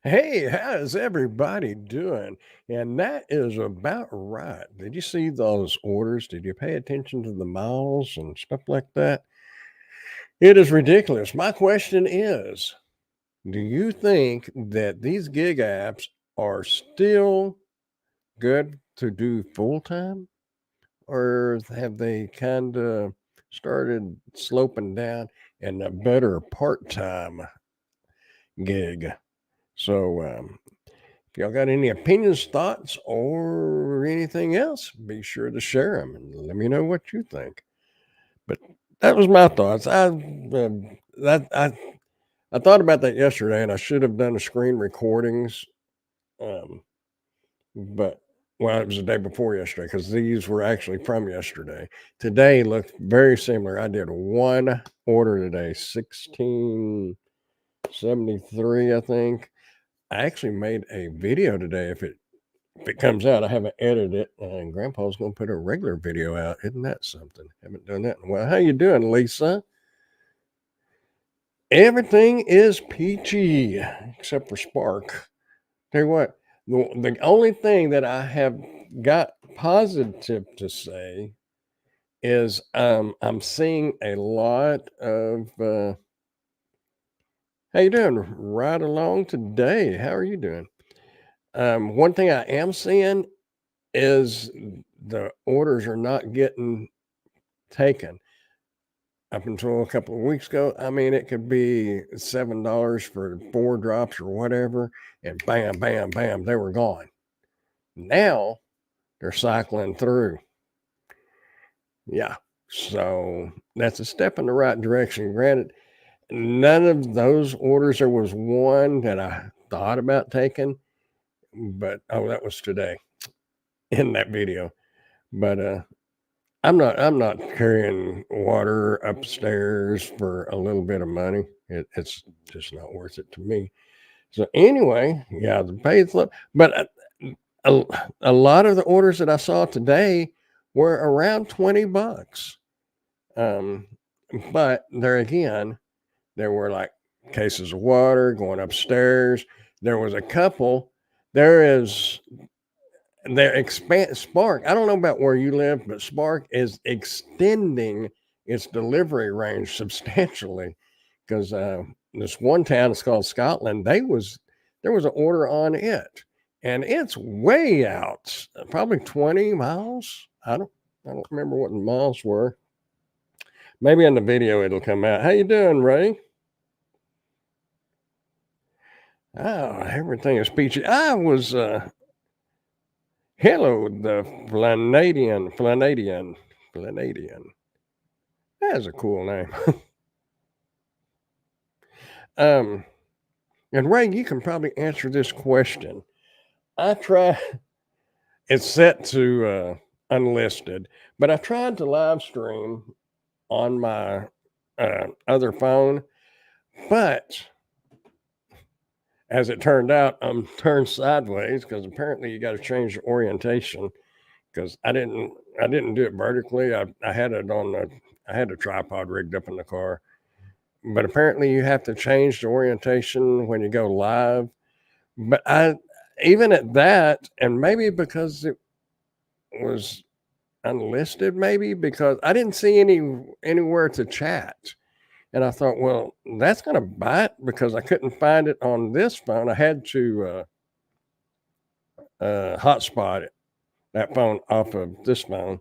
Hey, how's everybody doing? And that is about right. Did you see those orders? Did you pay attention to the miles and stuff like that? It is ridiculous. My question is, do you think that these gig apps are still good to do full time? Or have they kind of started sloping down and a better part time gig? So, if y'all got any opinions, thoughts, or anything else, be sure to share them and let me know what you think. But that was my thoughts. That I thought about that yesterday, and I should have done the screen recordings. Um, but well, it was the day before yesterday because these were actually from yesterday. Today looked very similar. I did one order today, 1673, I think. I actually made a video today. If it comes out, I haven't edited it, and Grandpa's gonna put a regular video out. Isn't that something? Haven't done that in a while. How you doing, Lisa? Everything is peachy except for Spark. Tell you what, the only thing that I have got positive to say is I'm seeing a lot of how you doing? Right along today. How are you doing? One thing I am seeing is the orders are not getting taken. Up until a couple of weeks ago, I mean, it could be $7 for 4 drops or whatever, and bam, bam, bam, they were gone. Now they're cycling through. Yeah. So that's a step in the right direction. Granted, none of those orders, there was one that I thought about taking, but oh, that was today in that video. But I'm not carrying water upstairs for a little bit of money. It's just not worth it to me. So anyway, yeah, the pay slip, but a, a lot of the orders that I saw today were around $20. Um, but there again, there were like cases of water going upstairs. There was a couple. There is their expand Spark. I don't know about where you live, but Spark is extending its delivery range substantially because this one town is called Scotland. There was an order on it, and it's way out, probably 20 miles. I don't remember what the miles were. Maybe in the video it'll come out. How you doing, Ray? Oh, everything is peachy. I was hello, the Flanadian. That's a cool name. um, and Ray, you can probably answer this question. I try. It's set to unlisted, but I tried to live stream on my other phone, but as it turned out, I'm turned sideways because apparently you got to change the orientation. Because I didn't do it vertically. I had it on the I had a tripod rigged up in the car, but apparently you have to change the orientation when you go live. But I even at that, and maybe because it was unlisted, maybe because I didn't see anywhere to chat. And I thought, well, that's going to bite because I couldn't find it on this phone. I had to hotspot it, that phone off of this phone.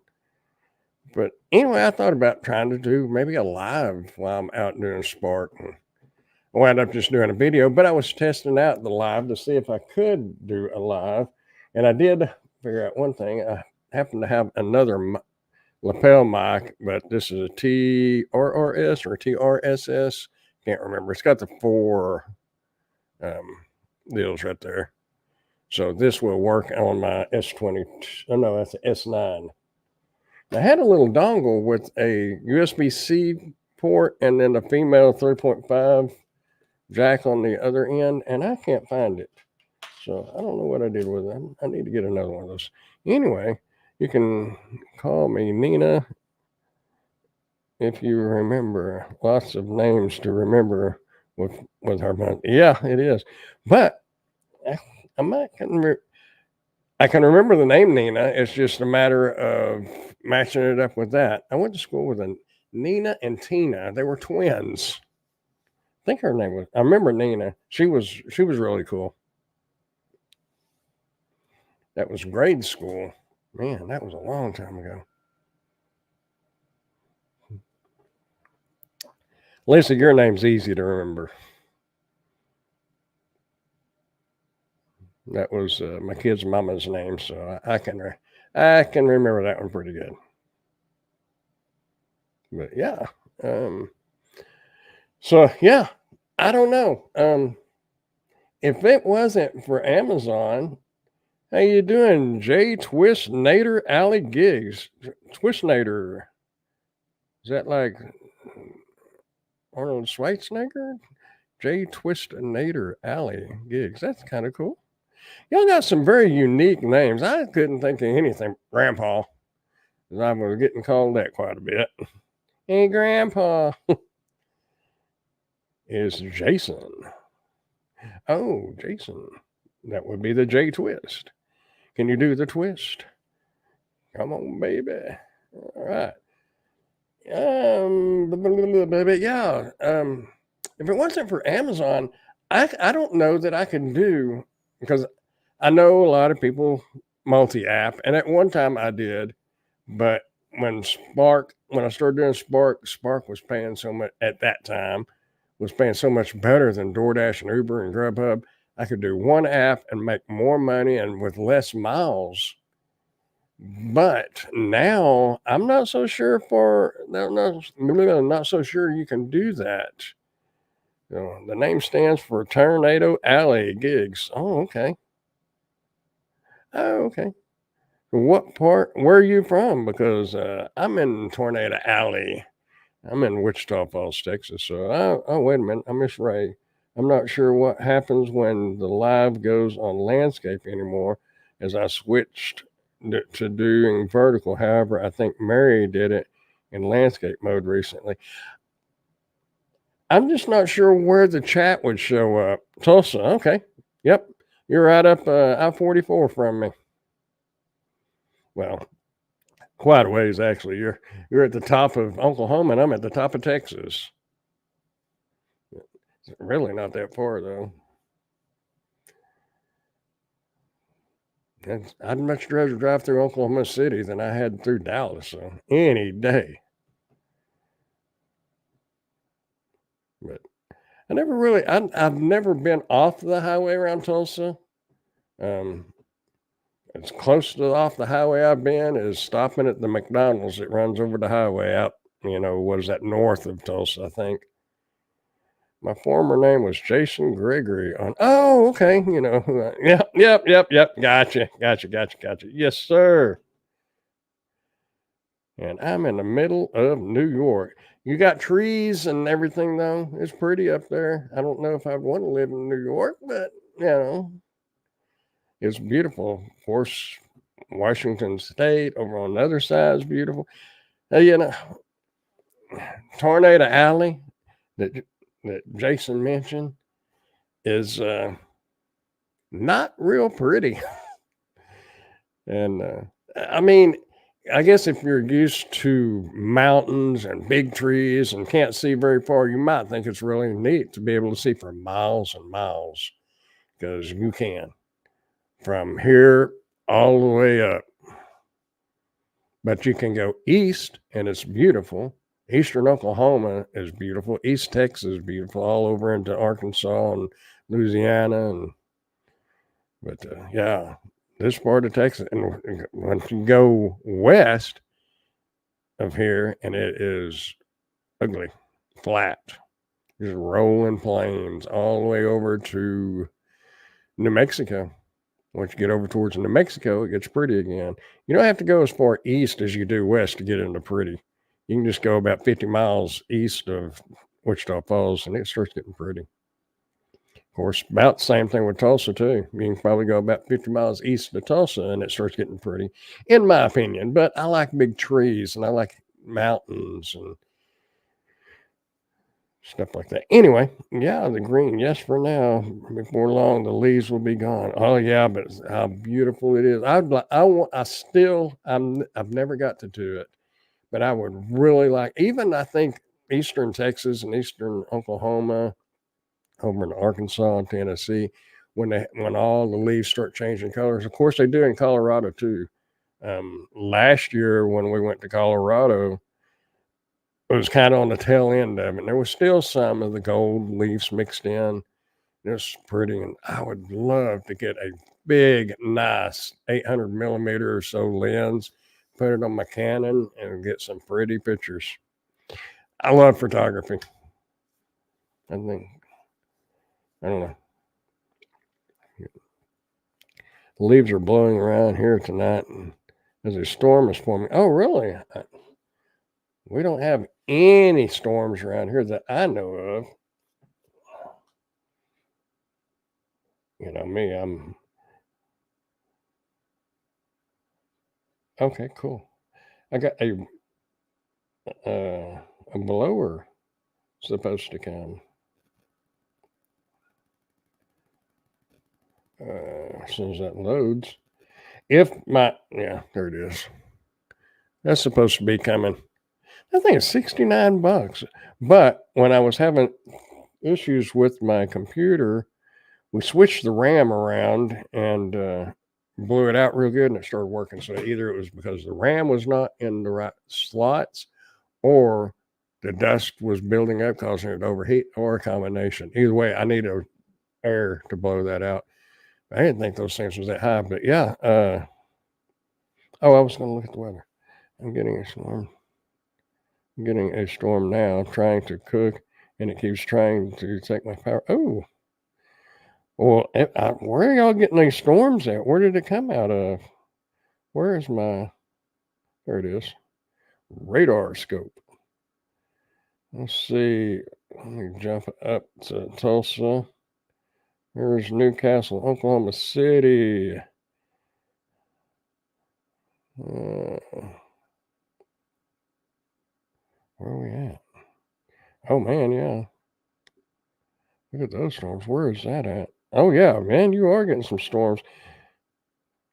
But anyway, I thought about trying to do maybe a live while I'm out doing Spark. And I wound up just doing a video, but I was testing out the live to see if I could do a live. And I did figure out one thing. I happen to have another lapel mic, but this is a TRRS or TRSS. Can't remember. It's got the 4 deals right there. So this will work on my S20. Oh no, that's the S9. I had a little dongle with a USB-C port and then a female 3.5 jack on the other end, and I can't find it. So I don't know what I did with it. I need to get another one of those. Anyway, you can call me Nina if you remember. Lots of names to remember with her month. Yeah, it is. But I can remember the name Nina. It's just a matter of matching it up with that. I went to school with a Nina and Tina. They were twins. I think her name was. I remember Nina. She was really cool. That was grade school. Man, that was a long time ago. Lisa, your name's easy to remember. That was my kid's mama's name, so I can remember that one pretty good. But yeah, so yeah, I don't know. If it wasn't for Amazon, how you doing, Jay Twist Nader Alley Gigs? Twist Nader, is that like Arnold Schwarzenegger? Jay Twist Nader Alley Gigs. That's kind of cool. Y'all got some very unique names. I couldn't think of anything. Grandpa. I was getting called that quite a bit. Hey, Grandpa. Is Jason. Oh, Jason. That would be the J Twist. Can you do the twist? Come on, baby. All right. Yeah. If it wasn't for Amazon, I don't know that I could do, because I know a lot of people multi-app, and at one time I did, but when I started doing Spark was paying so much at that time, was paying so much better than DoorDash and Uber and Grubhub. I could do one app and make more money and with less miles. But now I'm not so sure not so sure you can do that. The name stands for Tornado Alley Gigs. Oh, okay. Oh, okay. What part? Where are you from? Because I'm in Tornado Alley. I'm in Wichita Falls, Texas. So, wait a minute. I miss Ray. I'm not sure what happens when the live goes on landscape anymore, as I switched to doing vertical. However, I think Mary did it in landscape mode recently. I'm just not sure where the chat would show up. Tulsa. Okay. Yep. You're right up I-44 from me. Well, quite a ways, actually. You're at the top of Oklahoma, and I'm at the top of Texas. It's really not that far, though. I'd much rather drive through Oklahoma City than I had through Dallas, so any day. But I've never been off the highway around Tulsa. As close to off the highway I've been is stopping at the McDonald's that runs over the highway out, what is that, north of Tulsa, I think. My former name was Jason Gregory oh, okay. Yep. Gotcha. Yes, sir. And I'm in the middle of New York. You got trees and everything, though. It's pretty up there. I don't know if I'd want to live in New York, but, it's beautiful. Of course, Washington State over on the other side is beautiful. Tornado Alley that Jason mentioned is not real pretty. And I mean, I guess if you're used to mountains and big trees and can't see very far, you might think it's really neat to be able to see for miles and miles because you can from here all the way up. But you can go east and it's beautiful. Eastern Oklahoma is beautiful. East Texas is beautiful, all over into Arkansas and Louisiana. But yeah, this part of Texas, and once you go west of here, and it is ugly, flat, just rolling plains all the way over to New Mexico. Once you get over towards New Mexico, it gets pretty again. You don't have to go as far east as you do west to get into pretty. You can just go about 50 miles east of Wichita Falls, and it starts getting pretty. Of course, about the same thing with Tulsa, too. You can probably go about 50 miles east of Tulsa, and it starts getting pretty, in my opinion. But I like big trees, and I like mountains and stuff like that. Anyway, yeah, the green, yes, for now. Before long, the leaves will be gone. Oh yeah, but how beautiful it is. I've never got to do it, but I would really like. Even I think eastern Texas and eastern Oklahoma, over in Arkansas and Tennessee, when all the leaves start changing colors. Of course, they do in Colorado too. Last year when we went to Colorado, it was kind of on the tail end of it. And there was still some of the gold leaves mixed in. It was pretty, and I would love to get a big, nice 800 millimeter or so lens, put it on my Canon, and get some pretty pictures. I love photography. I don't know. The leaves are blowing around here tonight, and there's a storm is forming. Oh, really? We don't have any storms around here that I know of. You know me, I'm okay, cool. I got a blower supposed to come. As soon as that loads. Yeah, there it is. That's supposed to be coming. I think it's $69. But when I was having issues with my computer, we switched the RAM around and blew it out real good, and it started working. So either it was because the RAM was not in the right slots, or the dust was building up causing it to overheat, or a combination. Either way, I need air to blow that out. I didn't think those things was that high, but yeah. I was going to look at the weather. I'm getting a storm. I'm getting a storm now. I'm trying to cook, and it keeps trying to take my power. Oh, well, where are y'all getting these storms at? Where did it come out of? Where is my? There it is. Radar scope. Let's see. Let me jump up to Tulsa. There's Newcastle, Oklahoma City. Where are we at? Oh man, yeah. Look at those storms. Where is that at? Oh yeah, man, you are getting some storms.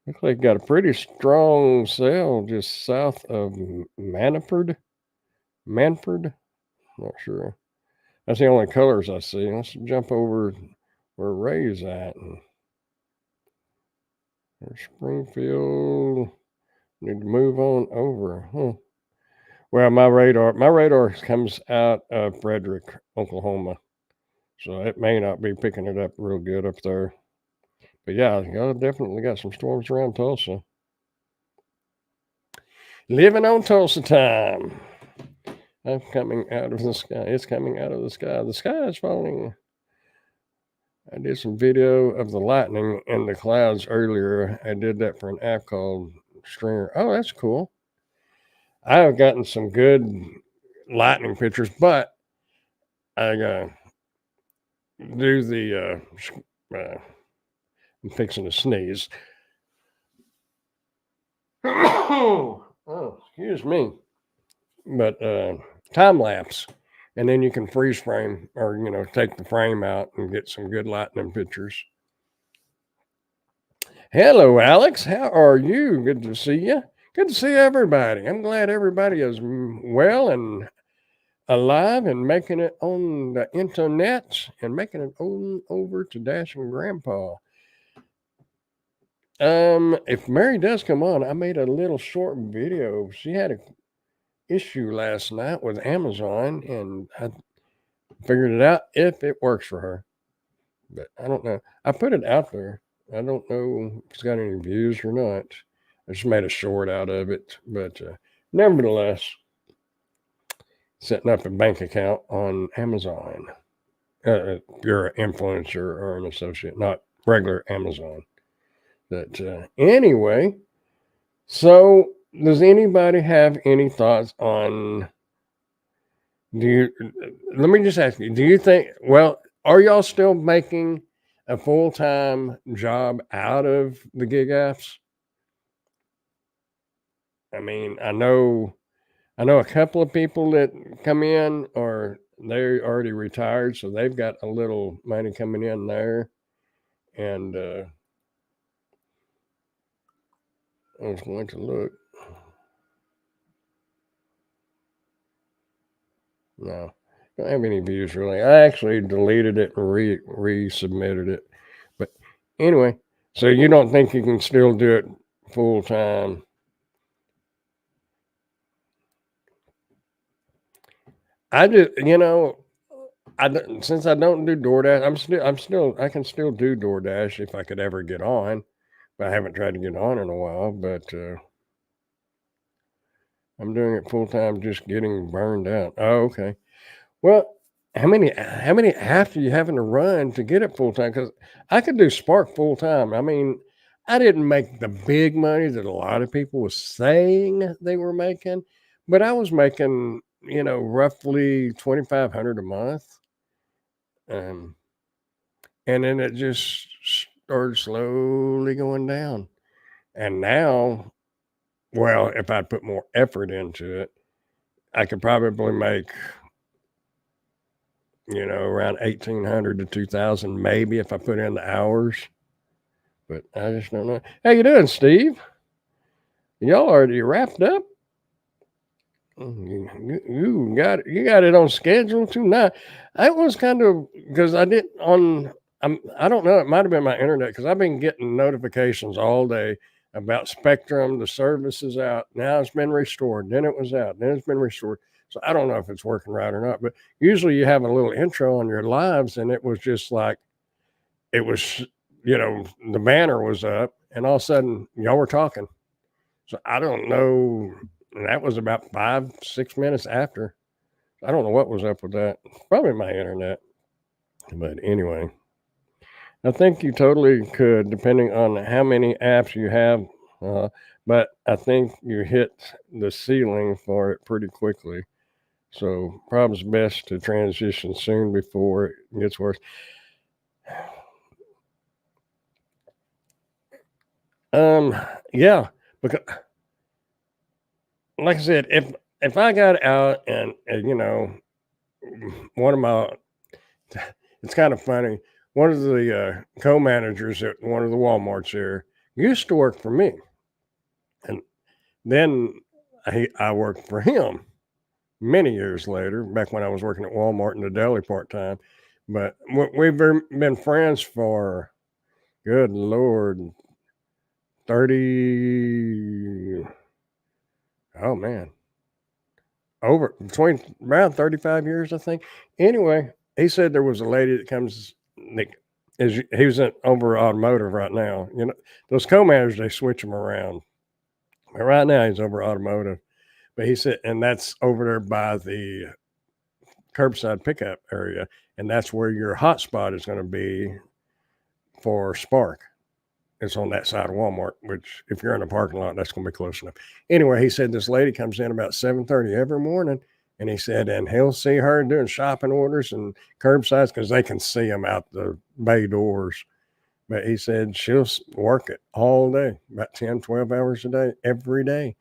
Looks like you got a pretty strong cell just south of Manford. Manford? Not sure. That's the only colors I see. Let's jump over where Ray's at. There's Springfield. Need to move on over. Huh. Well, my radar comes out of Frederick, Oklahoma. So it may not be picking it up real good up there. But yeah, y'all definitely got some storms around Tulsa. Living on Tulsa time. I'm coming out of the sky. It's coming out of the sky. The sky is falling. I did some video of the lightning in the clouds earlier. I did that for an app called Stringer. Oh, that's cool. I have gotten some good lightning pictures, but I do the I'm fixing to sneeze. Oh, excuse me. But time lapse, and then you can freeze frame, or take the frame out and get some good lightning pictures. Hello, Alex. How are you? Good to see you. Good to see everybody. I'm glad everybody is well and alive and making it on the internet and making it on over to Dash and Grandpa. If Mary does come on, I made a little short video. She had a issue last night with Amazon, and I figured it out if it works for her. But I don't know. I put it out there. I don't know if it's got any views or not. I just made a short out of it, but nevertheless, setting up a bank account on Amazon. You're an influencer or an associate, not regular Amazon. But anyway, so does anybody have any thoughts on? Let me just ask you, do you think, well, are y'all still making a full-time job out of the gig apps? I mean, I know a couple of people that come in, or they're already retired, so they've got a little money coming in there. And I was going to look. No, don't have any views really. I actually deleted it and resubmitted it. But anyway, so you don't think you can still do it full time? I just, since I don't do DoorDash, I can still do DoorDash if I could ever get on, but I haven't tried to get on in a while. But I'm doing it full time, just getting burned out. Oh, okay. Well, how many apps are you having to run to get it full time? Because I could do Spark full time. I mean, I didn't make the big money that a lot of people was saying they were making, but I was making, roughly 2,500 a month. Um, and then it just started slowly going down. And now, well, if I put more effort into it, I could probably make, around 1,800 to 2,000, maybe if I put in the hours. But I just don't know. How you doing, Steve? Y'all already wrapped up? You got it on schedule too. Now, I was kind of, because I did on. I don't know. It might have been my internet, because I've been getting notifications all day about Spectrum. The service is out now. It's been restored. Then it was out. Then it's been restored. So I don't know if it's working right or not. But usually you have a little intro on your lives, and it was just like it was. The banner was up, and all of a sudden y'all were talking. So I don't know. And that was about 5-6 minutes after. I don't know what was up with that. Probably my internet. But anyway, I think you totally could, depending on how many apps you have. But I think you hit the ceiling for it pretty quickly. So probably it's best to transition soon before it gets worse. Yeah, because like I said, if I got out and one of my, it's kind of funny. One of the co-managers at one of the Walmarts here used to work for me, and then I worked for him many years later, back when I was working at Walmart in the deli part time. But we've been friends for, good Lord, 30. Oh man, over between around 35 years, I think. Anyway, he said there was a lady that comes, he was over automotive right now. Those co-managers, they switch them around. But right now he's over automotive. But he said, and that's over there by the curbside pickup area, and that's where your hotspot is going to be for Spark. It's on that side of Walmart, which if you're in a parking lot, that's going to be close enough. Anyway, he said this lady comes in about 7:30 every morning, and he said, and he'll see her doing shopping orders and curbsides, because they can see them out the bay doors. But he said she'll work it all day, about 10, 12 hours a day, every day.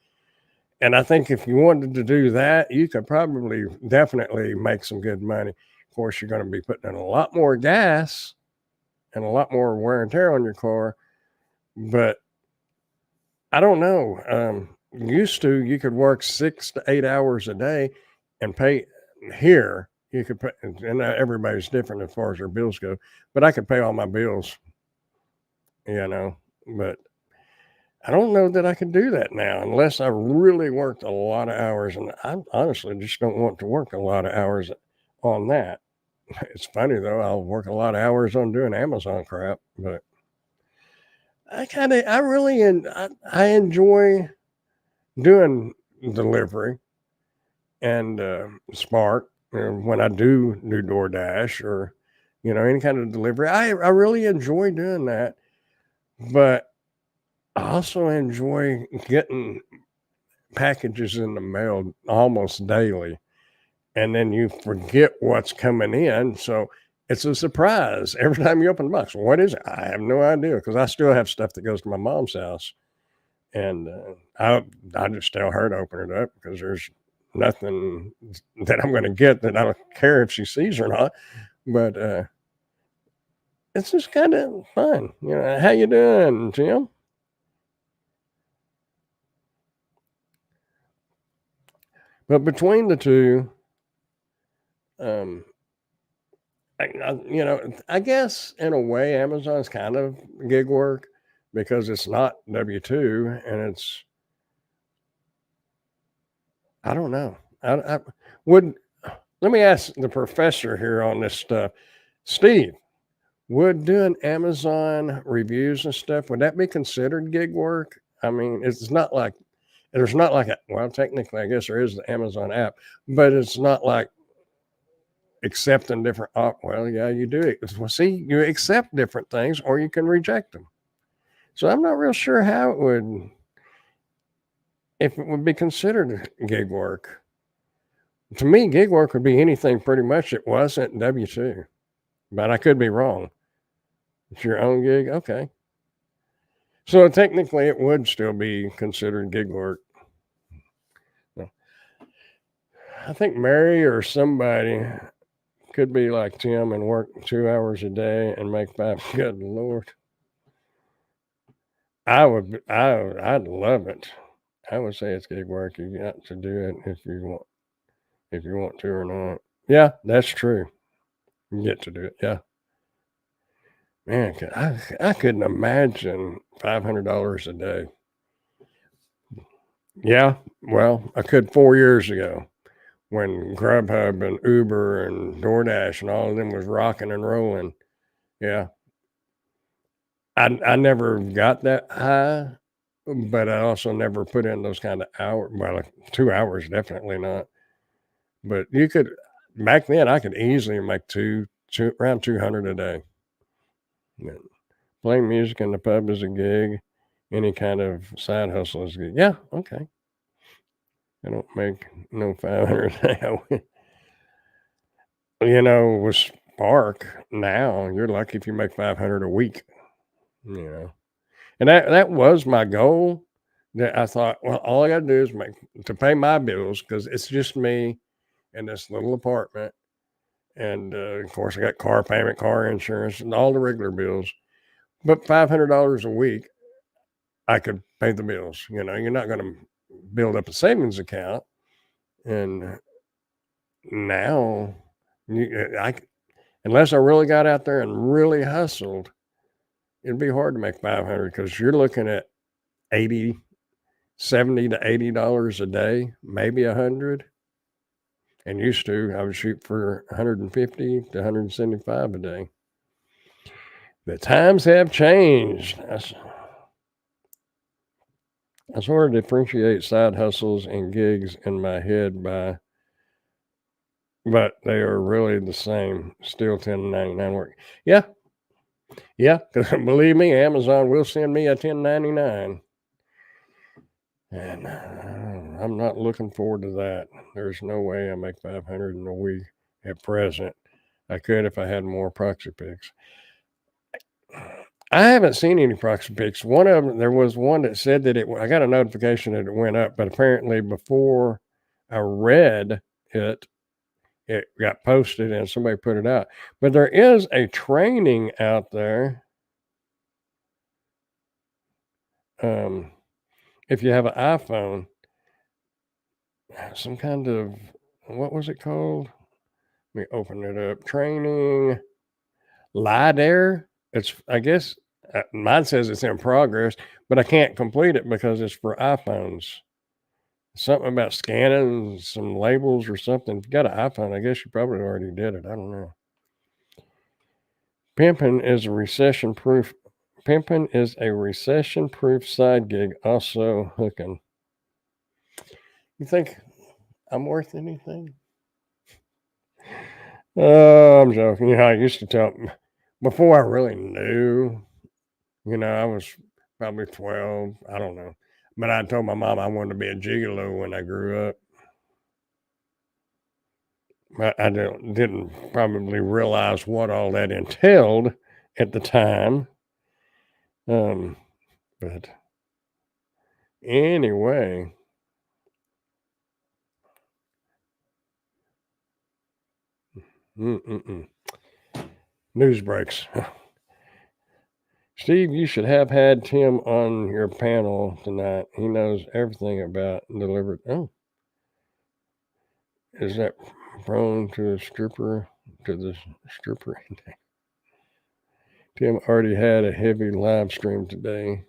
And I think if you wanted to do that, you could probably definitely make some good money. Of course, you're going to be putting in a lot more gas and a lot more wear and tear on your car. But I don't know. used to, you could work 6 to 8 hours a day and pay here, you could pay, and everybody's different as far as their bills go, but I could pay all my bills, you know, but I don't know that I could do that now unless I really worked a lot of hours, and I honestly just don't want to work a lot of hours on that. It's funny though, I'll work a lot of hours on doing Amazon crap, but I really I enjoy doing delivery and Spark, when I do DoorDash or any kind of delivery. I really enjoy doing that, but I also enjoy getting packages in the mail almost daily, and then you forget what's coming in. So it's a surprise every time you open the box. What is it? I have no idea because I still have stuff that goes to my mom's house, and I just tell her to open it up because there's nothing that I'm going to get that I don't care if she sees or not. But it's just kind of fun. How you doing, Jim? But between the two, um, I guess in a way, Amazon's kind of gig work because it's not W-2 and it's, I don't know. I would, let me ask the professor here on this stuff. Steve, would doing Amazon reviews and stuff, would that be considered gig work? I mean, it's not like, there's not like a, well, technically, I guess there is the Amazon app, but it's not like accepting different, well, yeah, you do it. Well, see, you accept different things or you can reject them. So I'm not real sure how it would, if it would be considered gig work. To me, gig work would be anything pretty much that wasn't W-2, but I could be wrong. It's your own gig, okay. So technically, it would still be considered gig work. I think Mary or somebody could be like Tim and work 2 hours a day and make five. Good Lord. I'd love it. I would say it's gig work. You got to do it if you want to or not. Yeah, that's true. You get to do it. Yeah. Man, I couldn't imagine $500 a day. Yeah, well, I could 4 years ago when Grubhub and Uber and DoorDash and all of them was rocking and rolling. Yeah. I never got that high, but I also never put in those kind of hours. Well, like 2 hours, definitely not. But you could, back then, I could easily make around 200 a day. Yeah. Playing music in the pub is a gig. Any kind of side hustle is good. Yeah, okay. I don't make no 500 a day. With Spark now, you're lucky if you make 500 a week, you know. And that was my goal. That I thought, well, all I got to do is make to pay my bills because it's just me in this little apartment, and of course I got car payment, car insurance, and all the regular bills. But $500 a week, I could pay the bills. You're not going to build up a savings account, and now I unless I really got out there and really hustled, it'd be hard to make 500 because you're looking at 80, 70 to $80 a day, maybe 100. And used to, I would shoot for 150 to 175 a day. The times have changed. I sort of differentiate side hustles and gigs in my head but they are really the same. Still 1099 work. Yeah, yeah. Because believe me, Amazon will send me a 1099, and I'm not looking forward to that. There's no way I make 500 in a week at present. I could if I had more proxy picks. I haven't seen any proxy picks. One of them, there was one that said that I got a notification that it went up, but apparently before I read it, it got posted and somebody put it out. But there is a training out there. if you have an iPhone, some kind of, what was it called? Let me open it up. Training LiDAR. It's, I guess, mine says it's in progress, but I can't complete it because it's for iPhones. Something about scanning some labels or something. If you got an iPhone, I guess you probably already did it. I don't know. Pimping is a recession-proof side gig, also hooking. You think I'm worth anything? Oh, I'm joking. You know, I used to tell, before I really knew, I was probably 12. I don't know. But I told my mom I wanted to be a gigolo when I grew up. I didn't probably realize what all that entailed at the time. But anyway, news breaks. Steve, you should have had Tim on your panel tonight. He knows everything about delivered. Oh, is that prone to the stripper? Tim already had a heavy live stream today.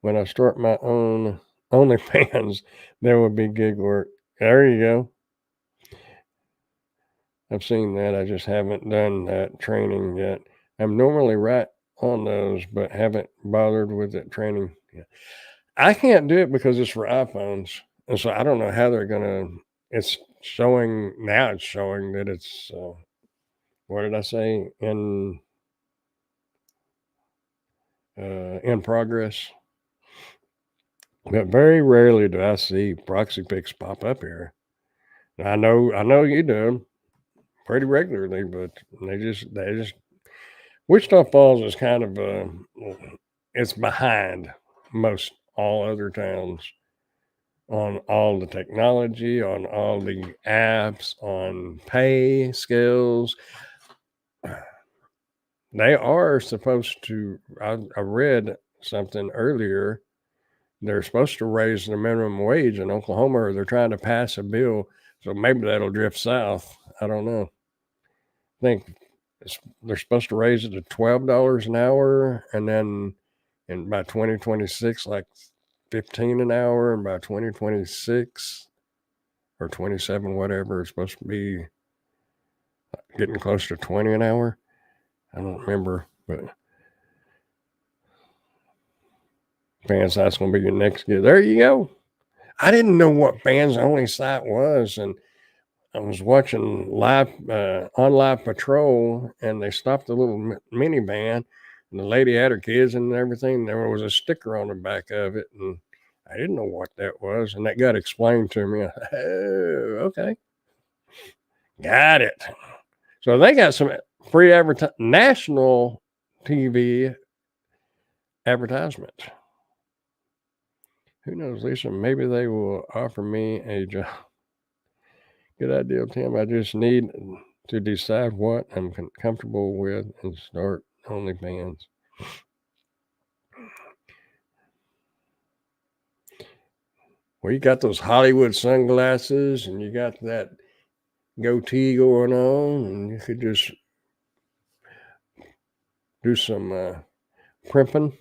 When I start my own OnlyFans, there will be gig work. There you go. I've seen that. I just haven't done that training yet. I'm normally right on those, but haven't bothered with it training yet. I can't do it because it's for iPhones. And so I don't know how they're going to. It's showing that it's, what did I say? In progress. But very rarely do I see proxy pics pop up here. I know you do them pretty regularly, but they just Wichita Falls is kind of it's behind most all other towns on all the technology, on all the apps, on pay scales. They are supposed to. I read something earlier. They're supposed to raise the minimum wage in Oklahoma, or they're trying to pass a bill. So maybe that'll drift south. I don't know. I think they're supposed to raise it to $12 an hour, and then by 2026, like 15 an hour, and by 2026 or 27, whatever, it's supposed to be getting close to 20 an hour. I don't remember, but fans, that's going to be your next gig. There you go. I didn't know what fans only site was, and I was watching live on Live Patrol, and they stopped the little minivan, and the lady had her kids and everything. There was a sticker on the back of it, and I didn't know what that was, and that got explained to me. Oh, okay, got it. So they got some free national TV advertisement. Who knows, Lisa? Maybe they will offer me a job. Good idea, Tim. I just need to decide what I'm comfortable with and start OnlyFans. Well, you got those Hollywood sunglasses and you got that goatee going on, and you could just do some primping.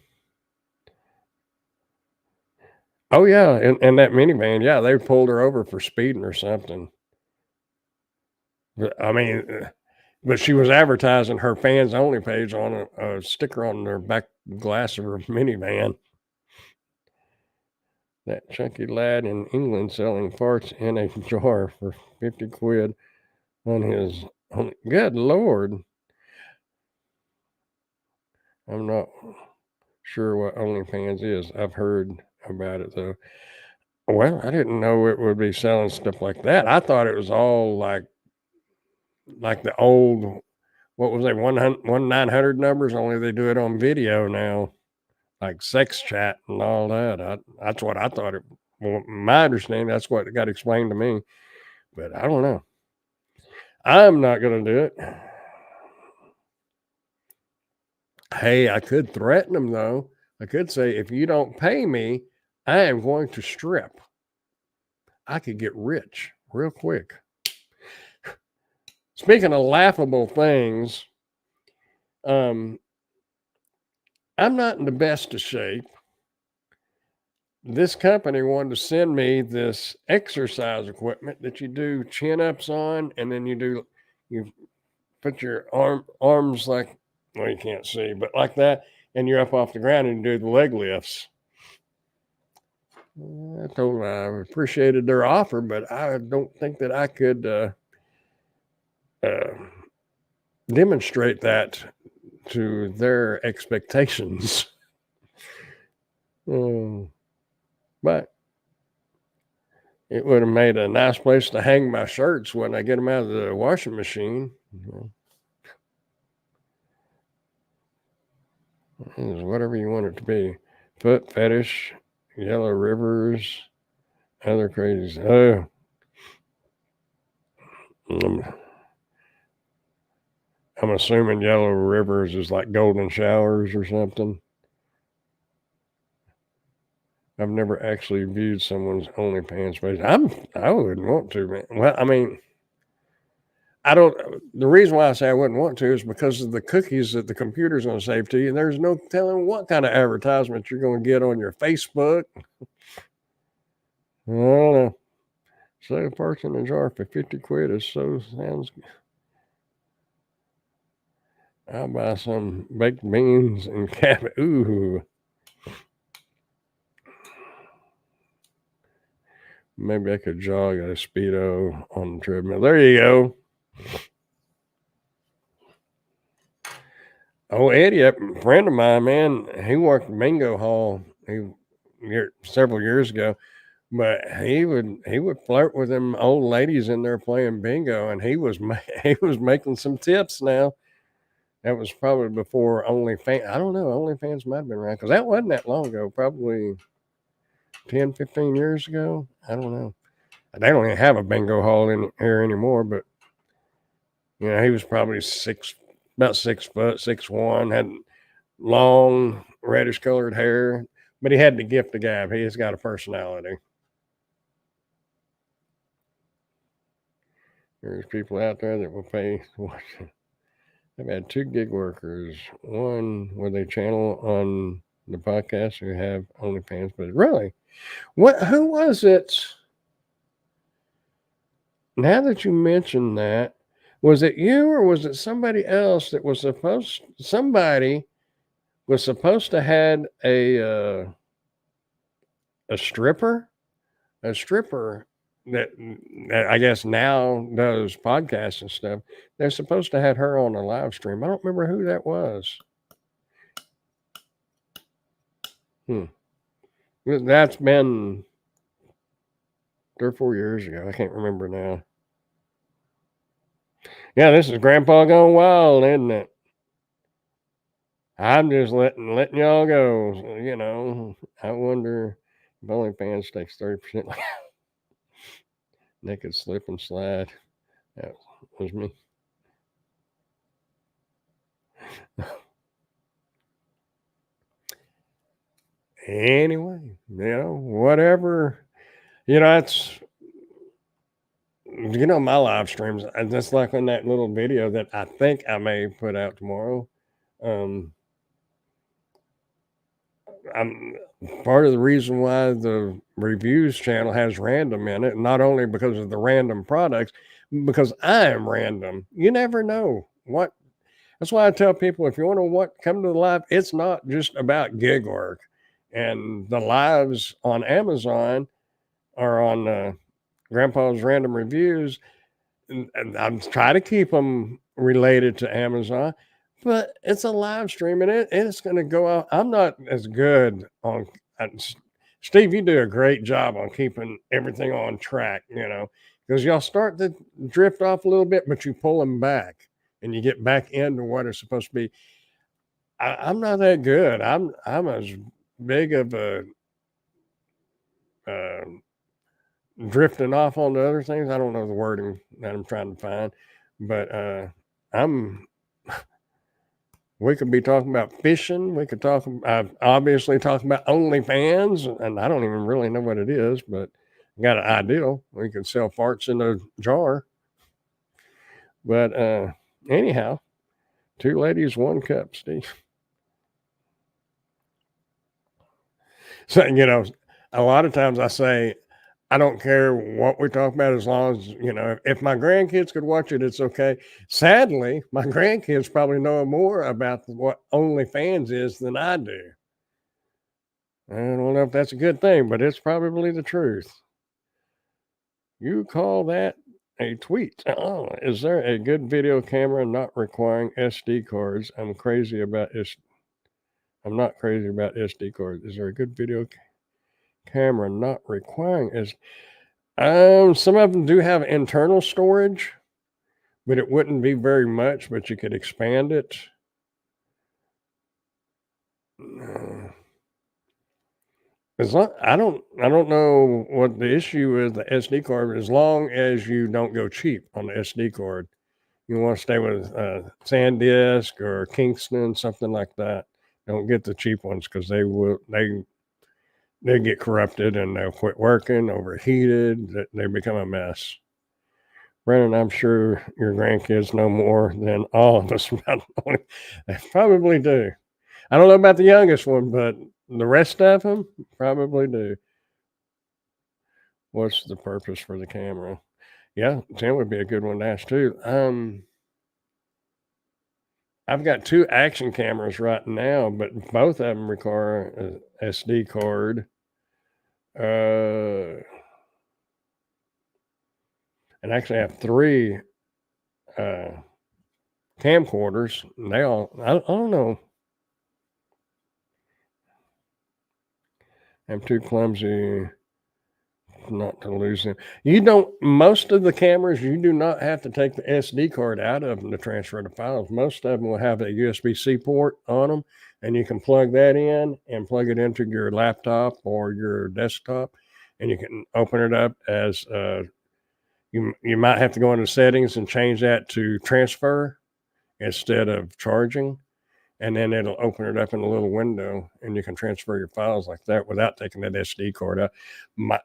Oh, yeah. And that minivan, yeah, they pulled her over for speeding or something. But, I mean, but she was advertising her fans only page on a sticker on their back glass of her minivan. That chunky lad in England selling farts in a jar for 50 quid on his own. Good Lord. I'm not sure what OnlyFans is. I've heard about it though. Well, I didn't know it would be selling stuff like that. I thought it was all like the old, what was it, 1-900 numbers, only they do it on video now, like sex chat and all that. That's what I thought it. Well, my understanding, that's what got explained to me, but I don't know. I'm not going to do it. Hey, I could threaten them though. I could say, if you don't pay me, I am going to strip. I could get rich real quick. Speaking of laughable things, I'm not in the best of shape. This company wanted to send me this exercise equipment that you do chin ups on, and then you put your arms like, well, you can't see, but like that, and you're up off the ground and you do the leg lifts. I told them I appreciated their offer, but I don't think that I could demonstrate that to their expectations. But it would have made a nice place to hang my shirts when I get them out of the washing machine. Whatever you want it to be. Foot fetish, Yellow Rivers, other crazy. Oh. I'm assuming Yellow Rivers is like golden showers or something. I've never actually viewed someone's OnlyFans page. I wouldn't want to, man. Well, I mean, I don't. The reason why I say I wouldn't want to is because of the cookies that the computer's going to save to you. There's no telling what kind of advertisement you're going to get on your Facebook. I don't know. Save a person a jar for 50 quid is so sounds. I'll buy some baked beans and cabbage. Ooh. Maybe I could jog a Speedo on the treadmill. There you go. Oh, Eddie, a friend of mine, man, he worked bingo hall several years ago, but he would flirt with them old ladies in there playing bingo, and he was making some tips now. That was probably before OnlyFans. I don't know. OnlyFans might have been around because that wasn't that long ago. Probably 10, 15 years ago. I don't know. They don't even have a bingo hall in here anymore, but he was probably about 6 foot, 6'1", had long reddish colored hair, but he had the gift of gab. He's got a personality. There's people out there that will pay. I've had 2 gig workers, one where they channel on the podcast who have OnlyFans, but really, who was it? Now that you mentioned that, was it you or was it somebody else that was somebody was supposed to had a stripper that I guess now does podcasts and stuff. They're supposed to have her on a live stream. I don't remember who that was. That's been 3 or 4 years ago. I can't remember now. Yeah, this is Grandpa Gone Wild, isn't it? I'm just letting y'all go. I wonder if OnlyFans takes 30%. Naked slip and slide. That was me. Anyway, whatever. It's my live streams. Just like in that little video that I think I may put out tomorrow. I'm part of the reason why the reviews channel has random in it, not only because of the random products, because I am random. You never know what. That's why I tell people, if you want to come to the live, it's not just about gig work. And the lives on Amazon are on Grandpa's Random Reviews, and I'm trying to keep them related to Amazon. But it's a live stream, and it's going to go out. I'm not as good on Steve. You do a great job on keeping everything on track, because y'all start to drift off a little bit, but you pull them back, and you get back into what it's supposed to be. I'm not that good. I'm as big of a drifting off on the other things. I don't know the wording that I'm trying to find, but I'm We could be talking about fishing. We could talk, obviously, talking about OnlyFans, and I don't even really know what it is, but I got an idea. We could sell farts in a jar. But anyhow, two ladies, one cup, Steve. So, a lot of times I say, I don't care what we talk about as long as, if my grandkids could watch it, it's okay. Sadly, my grandkids probably know more about what OnlyFans is than I do. I don't know if that's a good thing, but it's probably the truth. You call that a tweet? Oh, is there a good video camera not requiring SD cards? I'm not crazy about SD cards. Is there a good video camera not requiring SD? Some of them do have internal storage, but it wouldn't be very much, but you could expand it. I don't know what the issue is, the SD card, but as long as you don't go cheap on the SD card, you want to stay with SanDisk or Kingston, something like that. Don't get the cheap ones because they get corrupted and they'll quit working, overheated. They become a mess. Brennan, I'm sure your grandkids know more than all of us about it. They probably do. I don't know about the youngest one, but the rest of them probably do. What's the purpose for the camera? Yeah, 10 would be a good one to ask too. I've got two action cameras right now, but both of them require a SD card. And actually I have three camcorders. And I don't know. I'm too clumsy not to lose them. Most of the cameras, you do not have to take the SD card out of them to transfer the files. Most of them will have a USB-C port on them, and you can plug that in and plug it into your laptop or your desktop, and you can open it up as you might have to go into settings and change that to transfer instead of charging. And then it'll open it up in a little window, and you can transfer your files like that without taking that SD card out. My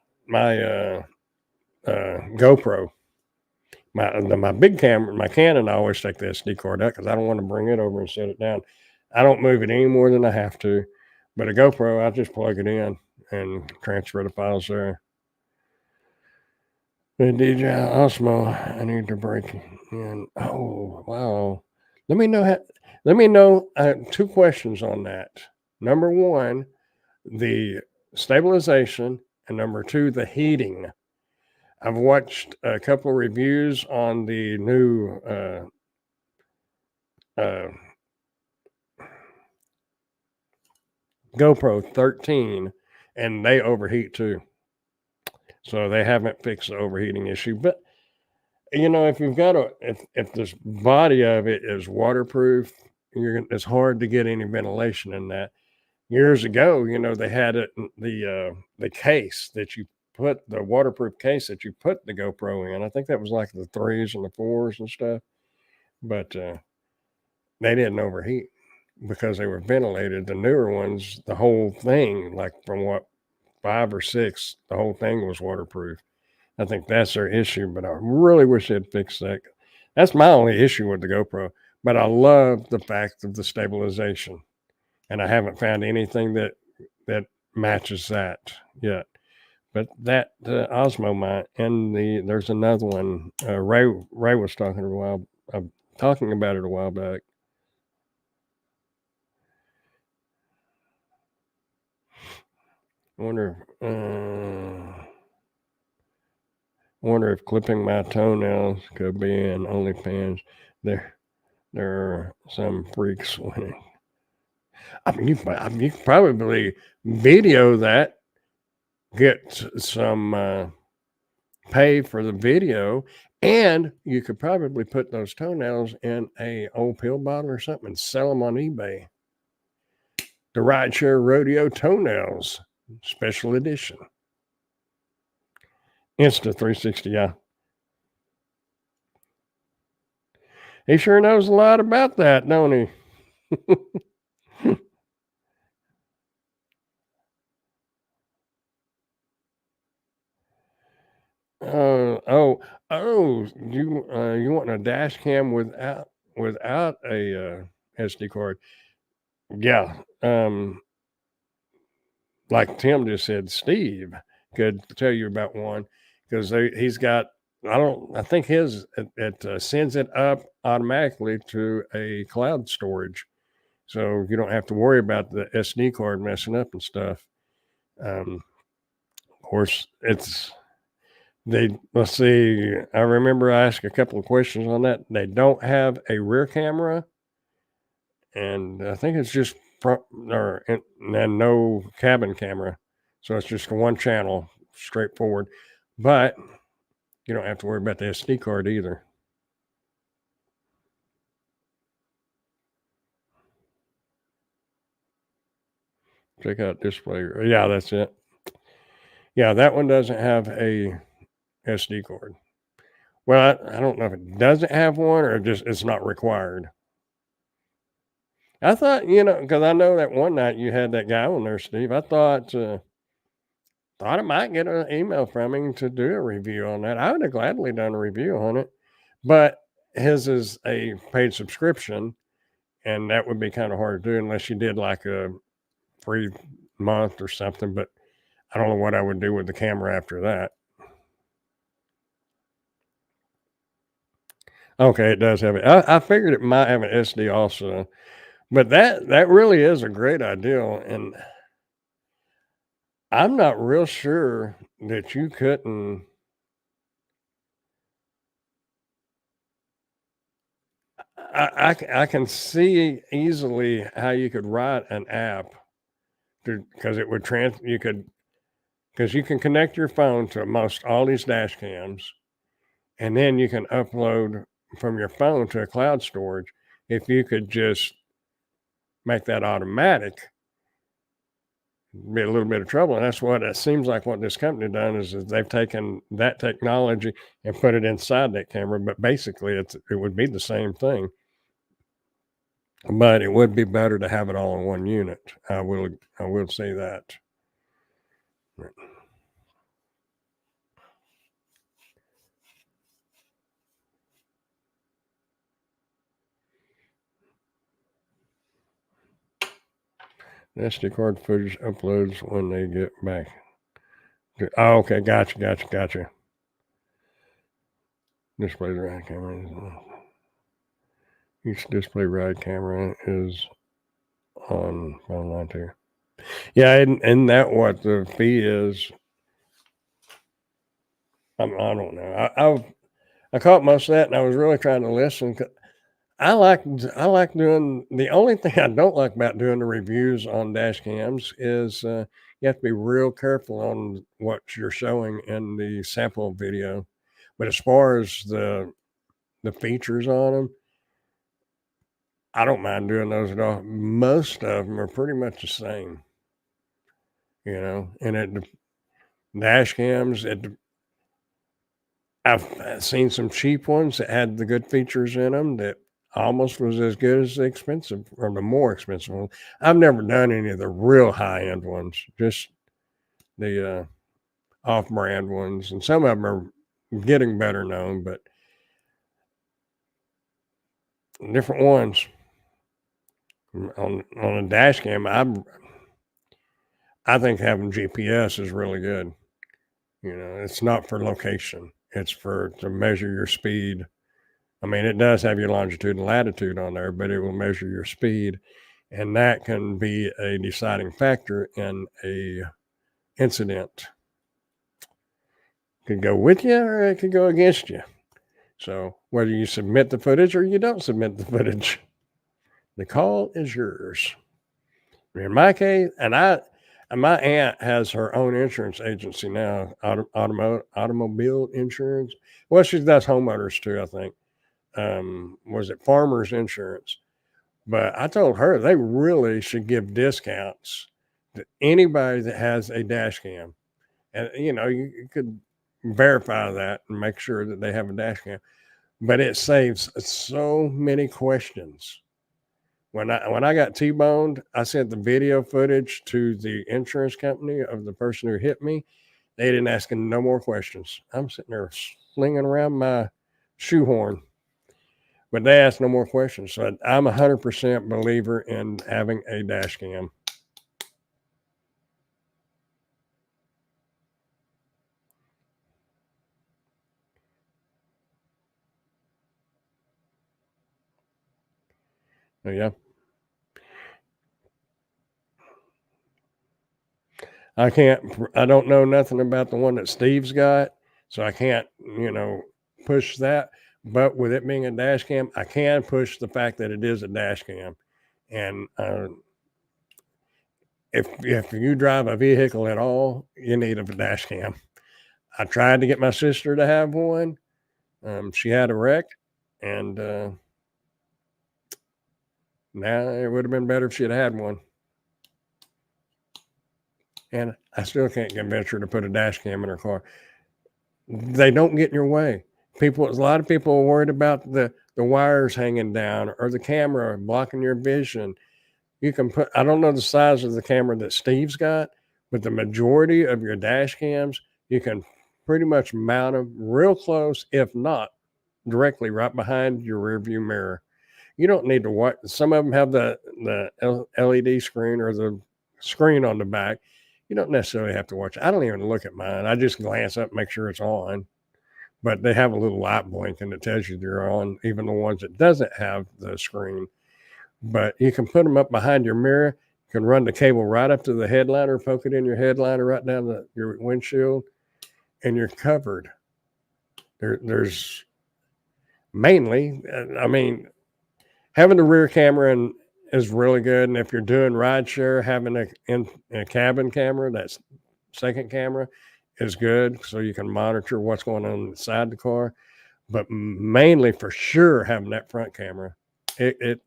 GoPro, my big camera, my Canon, I always take the SD card out because I don't want to bring it over and set it down. I don't move it any more than I have to, but a GoPro, I just plug it in and transfer the files there. The DJI Osmo, I need to break in. Oh wow! Let me know. Two questions on that. Number one, the stabilization, and number two, the heating. I've watched a couple of reviews on the new GoPro 13, and they overheat too. So they haven't fixed the overheating issue. But if you've got if this body of it is waterproof, it's hard to get any ventilation in that. Years ago, they had it the case that you put the waterproof case that you put the GoPro in. I think that was like the 3s and the 4s and stuff, but they didn't overheat because they were ventilated. The newer ones, the whole thing, like from what 5 or 6, the whole thing was waterproof. I think that's their issue, but I really wish they'd fix that. That's my only issue with the GoPro, but I love the fact of the stabilization, and I haven't found anything that matches that yet. But that Osmo might, and there's another one. Ray was talking about it a while back. I wonder if clipping my toenails could be in OnlyFans. There are some freaks winning. I mean, you can probably video that, get some pay for the video, and you could probably put those toenails in a old pill bottle or something and sell them on eBay. The Rideshare Rodeo Toenails Special Edition. Insta360, yeah. He sure knows a lot about that, don't he? Oh, oh, you want a dash cam without a SD card? Yeah. Like Tim just said, Steve could tell you about one because he's got. I think his it sends it up automatically to a cloud storage, so you don't have to worry about the SD card messing up and stuff. Of course, it's they. Let's see. I remember I asked a couple of questions on that. They don't have a rear camera, and I think it's just front and no cabin camera, so it's just one channel, straightforward. But you don't have to worry about the SD card either. Check out display. Yeah, that's it. Yeah, that one doesn't have a SD card. Well, I don't know if it doesn't have one or just it's not required. I thought, because I know that one night you had that guy on there, Steve. I thought I might get an email from him to do a review on that. I would have gladly done a review on it, but his is a paid subscription, and that would be kind of hard to do unless you did like a free month or something. But I don't know what I would do with the camera after that. Okay, it does have it. I figured it might have an SD also, but that really is a great idea, and I'm not real sure that you couldn't. I can see easily how you could write an app because it would trans you could because you can connect your phone to most all these dash cams, and then you can upload from your phone to a cloud storage. If you could just make that automatic, be a little bit of trouble. And that's what it seems like what this company done is they've taken that technology and put it inside that camera. But basically it would be the same thing. But it would be better to have it all in one unit. I will say that. SD card footage uploads when they get back. Oh, okay, gotcha. Display ride camera. Each display ride camera is on phone line too. Yeah, and that what the fee is. I don't know. I caught most of that, and I was really trying to listen. I like doing the only thing I don't like about doing the reviews on dash cams is you have to be real careful on what you're showing in the sample video. But as far as the features on them, I don't mind doing those at all. Most of them are pretty much the same, And dash cams, I've seen some cheap ones that had the good features in them that almost was as good as the expensive or the more expensive one. I've never done any of the real high end ones, just the off brand ones, and some of them are getting better known, but different ones on a dash cam. I think having GPS is really good. It's not for location; it's for to measure your speed. I mean, it does have your longitude and latitude on there, but it will measure your speed, and that can be a deciding factor in a incident. It could go with you or it could go against you. So whether you submit the footage or you don't submit the footage, the call is yours. In my case, and my aunt has her own insurance agency now, automobile insurance. Well, she does homeowners too, I think. Was it Farmers Insurance? But I told her they really should give discounts to anybody that has a dash cam. And you could verify that and make sure that they have a dash cam. But it saves so many questions When I got T-boned, I sent the video footage to the insurance company of the person who hit me. They didn't ask no more questions. I'm sitting there slinging around my shoehorn, but they asked no more questions. So I'm 100% believer in having a dash cam. So, yeah. I don't know nothing about the one that Steve's got, so I can't, push that. But with it being a dash cam, I can push the fact that it is a dash cam. And if you drive a vehicle at all, you need a dash cam. I tried to get my sister to have one. She had a wreck, and now it would have been better if she'd had one. And I still can't convince her to put a dash cam in her car. They don't get in your way. A lot of people are worried about the wires hanging down or the camera blocking your vision. You can put, I don't know the size of the camera that Steve's got, but the majority of your dash cams, you can pretty much mount them real close, if not directly right behind your rear view mirror. You don't need to watch. Some of them have the LED screen or the screen on the back. You don't necessarily have to watch. I don't even look at mine. I just glance up, make sure it's on. But they have a little light blinking that tells you they're on, even the ones that doesn't have the screen. But you can put them up behind your mirror. You can run the cable right up to the headliner, poke it in your headliner, right down your windshield, and you're covered. There's mainly, having the rear camera is really good. And if you're doing rideshare, having a cabin camera, that's second camera, is good. So you can monitor what's going on inside the car. But mainly for sure, having that front camera, it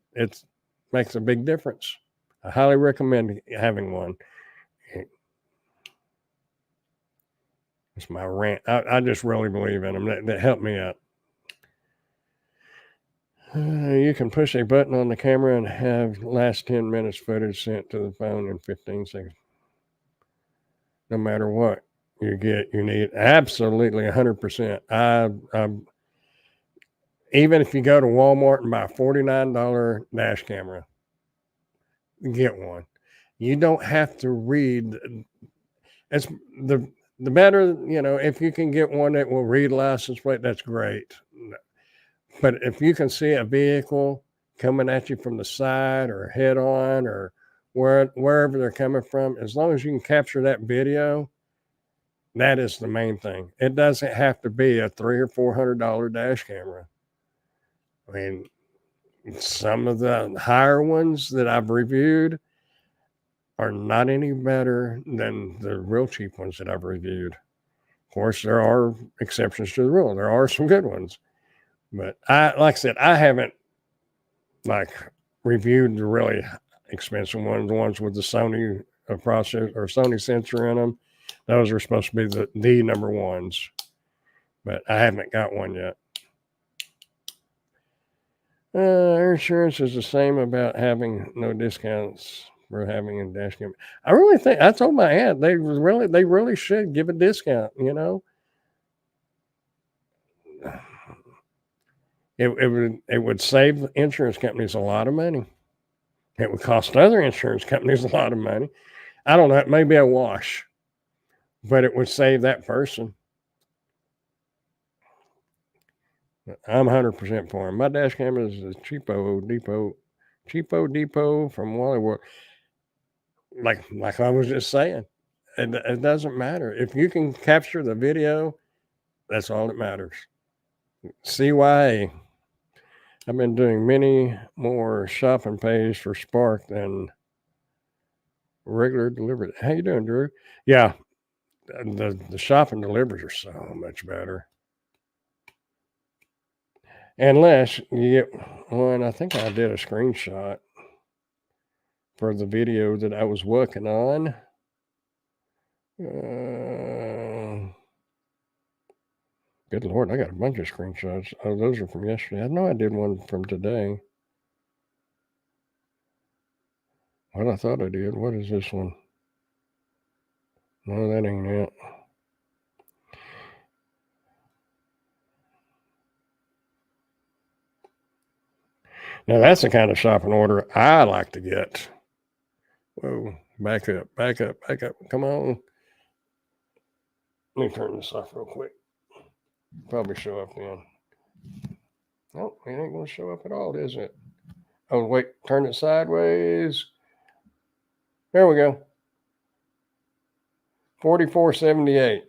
makes a big difference. I highly recommend having one. It's my rant. I just really believe in them. That helped me out. You can push a button on the camera and have last 10 minutes footage sent to the phone in 15 seconds. No matter what you get, you need absolutely 100%. Even if you go to Walmart and buy a $49 dash camera, get one. You don't have to read. It's the better, if you can get one that will read license plate, that's great. But if you can see a vehicle coming at you from the side or head on or wherever they're coming from, as long as you can capture that video, that is the main thing. It doesn't have to be a $300 or $400 dash camera. I mean, some of the higher ones that I've reviewed are not any better than the real cheap ones that I've reviewed. Of course, there are exceptions to the rule. There are some good ones. But like I said, I haven't reviewed the really expensive ones, the ones with the Sony processor or Sony sensor in them. Those are supposed to be the number ones, but I haven't got one yet. Our insurance is the same about having no discounts for having a dash cam. I really think I told my aunt they really should give a discount. It would save insurance companies a lot of money. It would cost other insurance companies a lot of money. I don't know. It may be a wash, but it would save that person. I'm 100% for him. My dash camera is a cheapo depot from Wally World. Like I was just saying, it doesn't matter if you can capture the video. That's all that matters. CYA. I've been doing many more shopping pays for Spark than regular delivery. How you doing, Drew? Yeah, the shopping deliveries are so much better. Unless you get one, I think I did a screenshot for the video that I was working on. Good Lord, I got a bunch of screenshots. Oh, those are from yesterday. I know I did one from today. Well, I thought I did. What is this one? No, that ain't it. Now, that's the kind of shopping order I like to get. Whoa, back up, back up, back up. Come on. Let me turn this off real quick. Probably show up then. Nope, it ain't going to show up at all, is it? Oh, wait, turn it sideways. There we go. 4478.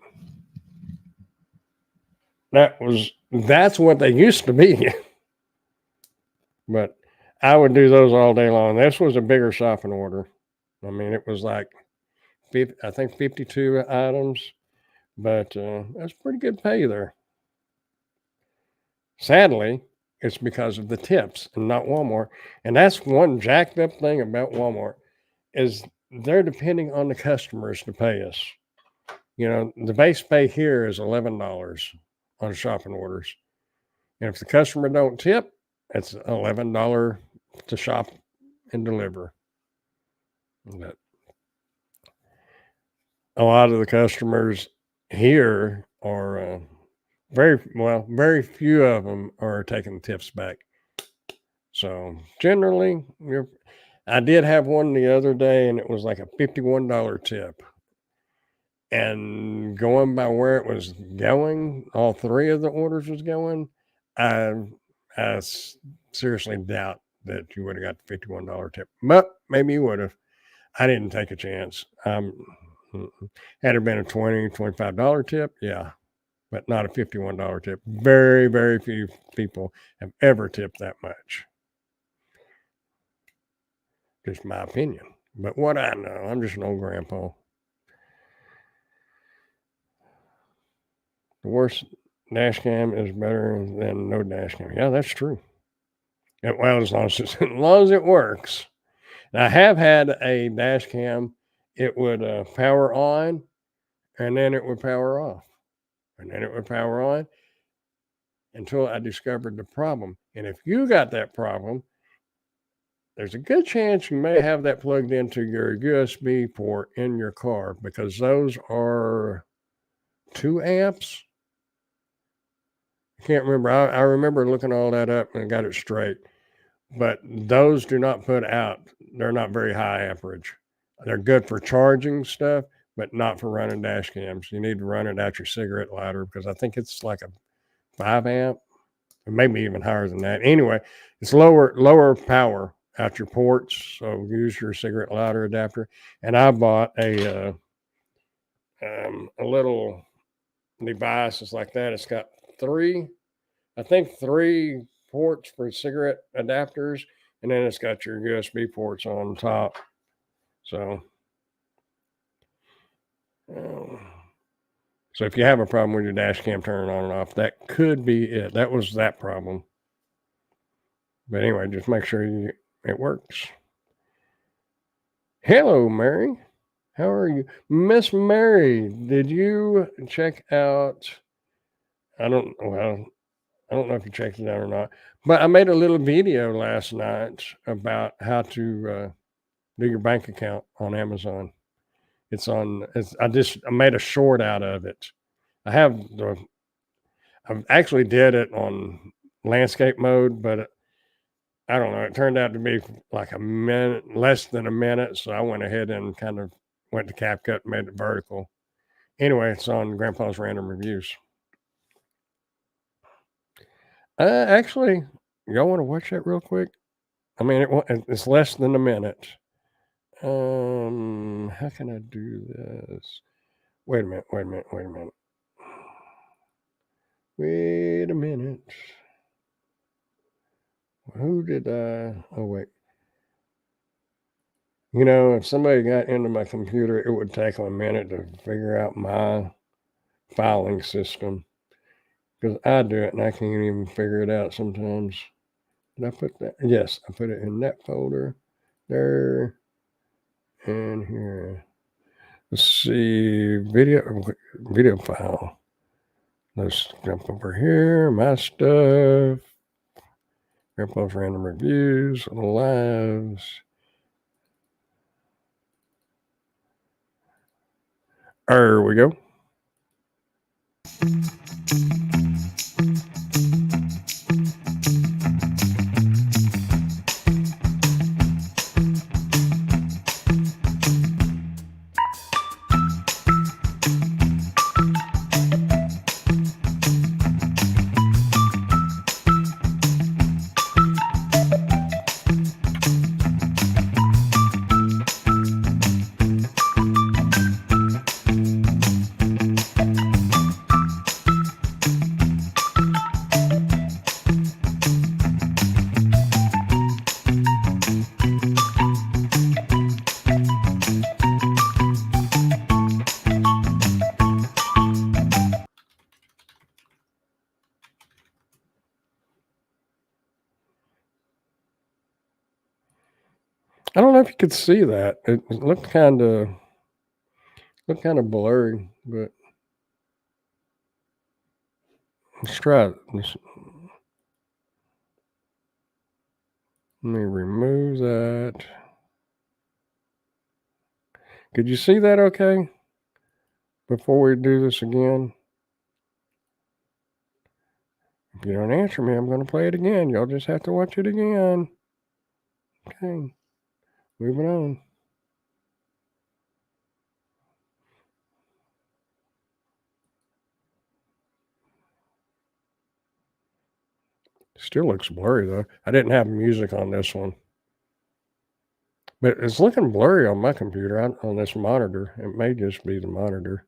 That's what they used to be. But I would do those all day long. This was a bigger shopping order. I mean, it was like I think 52 items, but that's pretty good pay there. Sadly, it's because of the tips and not Walmart. And that's one jacked up thing about Walmart is they're depending on the customers to pay us. You know, the base pay here is $11 on shopping orders. And if the customer don't tip, it's $11 to shop and deliver. But a lot of the customers here are very few of them are taking tips back. So generally, I did have one the other day, and it was like a $51 tip. And going by where it was going, all three of the orders was going. I seriously doubt that you would have got the $51 tip, but maybe you would have. I didn't take a chance. Had it been a $20, $25 tip, yeah, but not a $51 tip. Very, very few people have ever tipped that much. Just my opinion. But what I know, I'm just an old grandpa. The worst dash cam is better than no dash cam. Yeah, that's true. Well, as long as it works. And I have had a dash cam. It would power on, and then it would power off, and then it would power on until I discovered the problem. And if you got that problem, there's a good chance you may have that plugged into your USB port in your car because those are 2 amps. I can't remember. I remember looking all that up and got it straight. But those do not put out, they're not very high amperage. They're good for charging stuff, but not for running dash cams. You need to run it out your cigarette lighter because I think it's like a 5 amp, or maybe even higher than that. Anyway, it's lower power out your ports. So use your cigarette lighter adapter. And I bought a little device. It's like that. It's got three ports for cigarette adapters, and then it's got your USB ports on top. So, so if you have a problem with your dash cam turning on and off, that could be it. That was that problem. But anyway, just make sure it works. Hello, Mary. How are you? Miss Mary, did you check out? I don't know if you checked it out or not, but I made a little video last night about how to do your bank account on Amazon. I made a short out of it. I actually did it on landscape mode, but I don't know. It turned out to be like a minute, less than a minute. So I went ahead and kind of went to CapCut and made it vertical. Anyway, it's on Grandpa's Random Reviews. Actually, y'all want to watch that real quick? I mean, it's less than a minute. How can I do this? Wait a minute. Who did I? Oh, wait. You know, if somebody got into my computer, it would take them a minute to figure out my filing system because I do it and I can't even figure it out sometimes. Did I put that? Yes, I put it in that folder there and here. Let's see, video file. Let's jump over here. My stuff. Grandpa's Random Reviews, Lives. There we go. I don't know if you could see that. It looked kind of blurry, but let's try it. Let me remove that. Could you see that okay? Before we do this again? If you don't answer me, I'm going to play it again. Y'all just have to watch it again. Okay. Moving on. Still looks blurry though. I didn't have music on this one. But it's looking blurry on my computer, on this monitor. It may just be the monitor.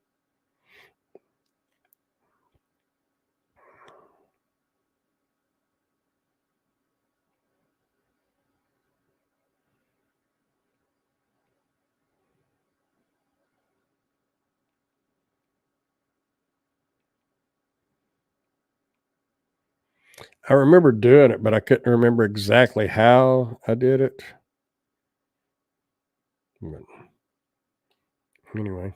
I remember doing it, but I couldn't remember exactly how I did it. But anyway.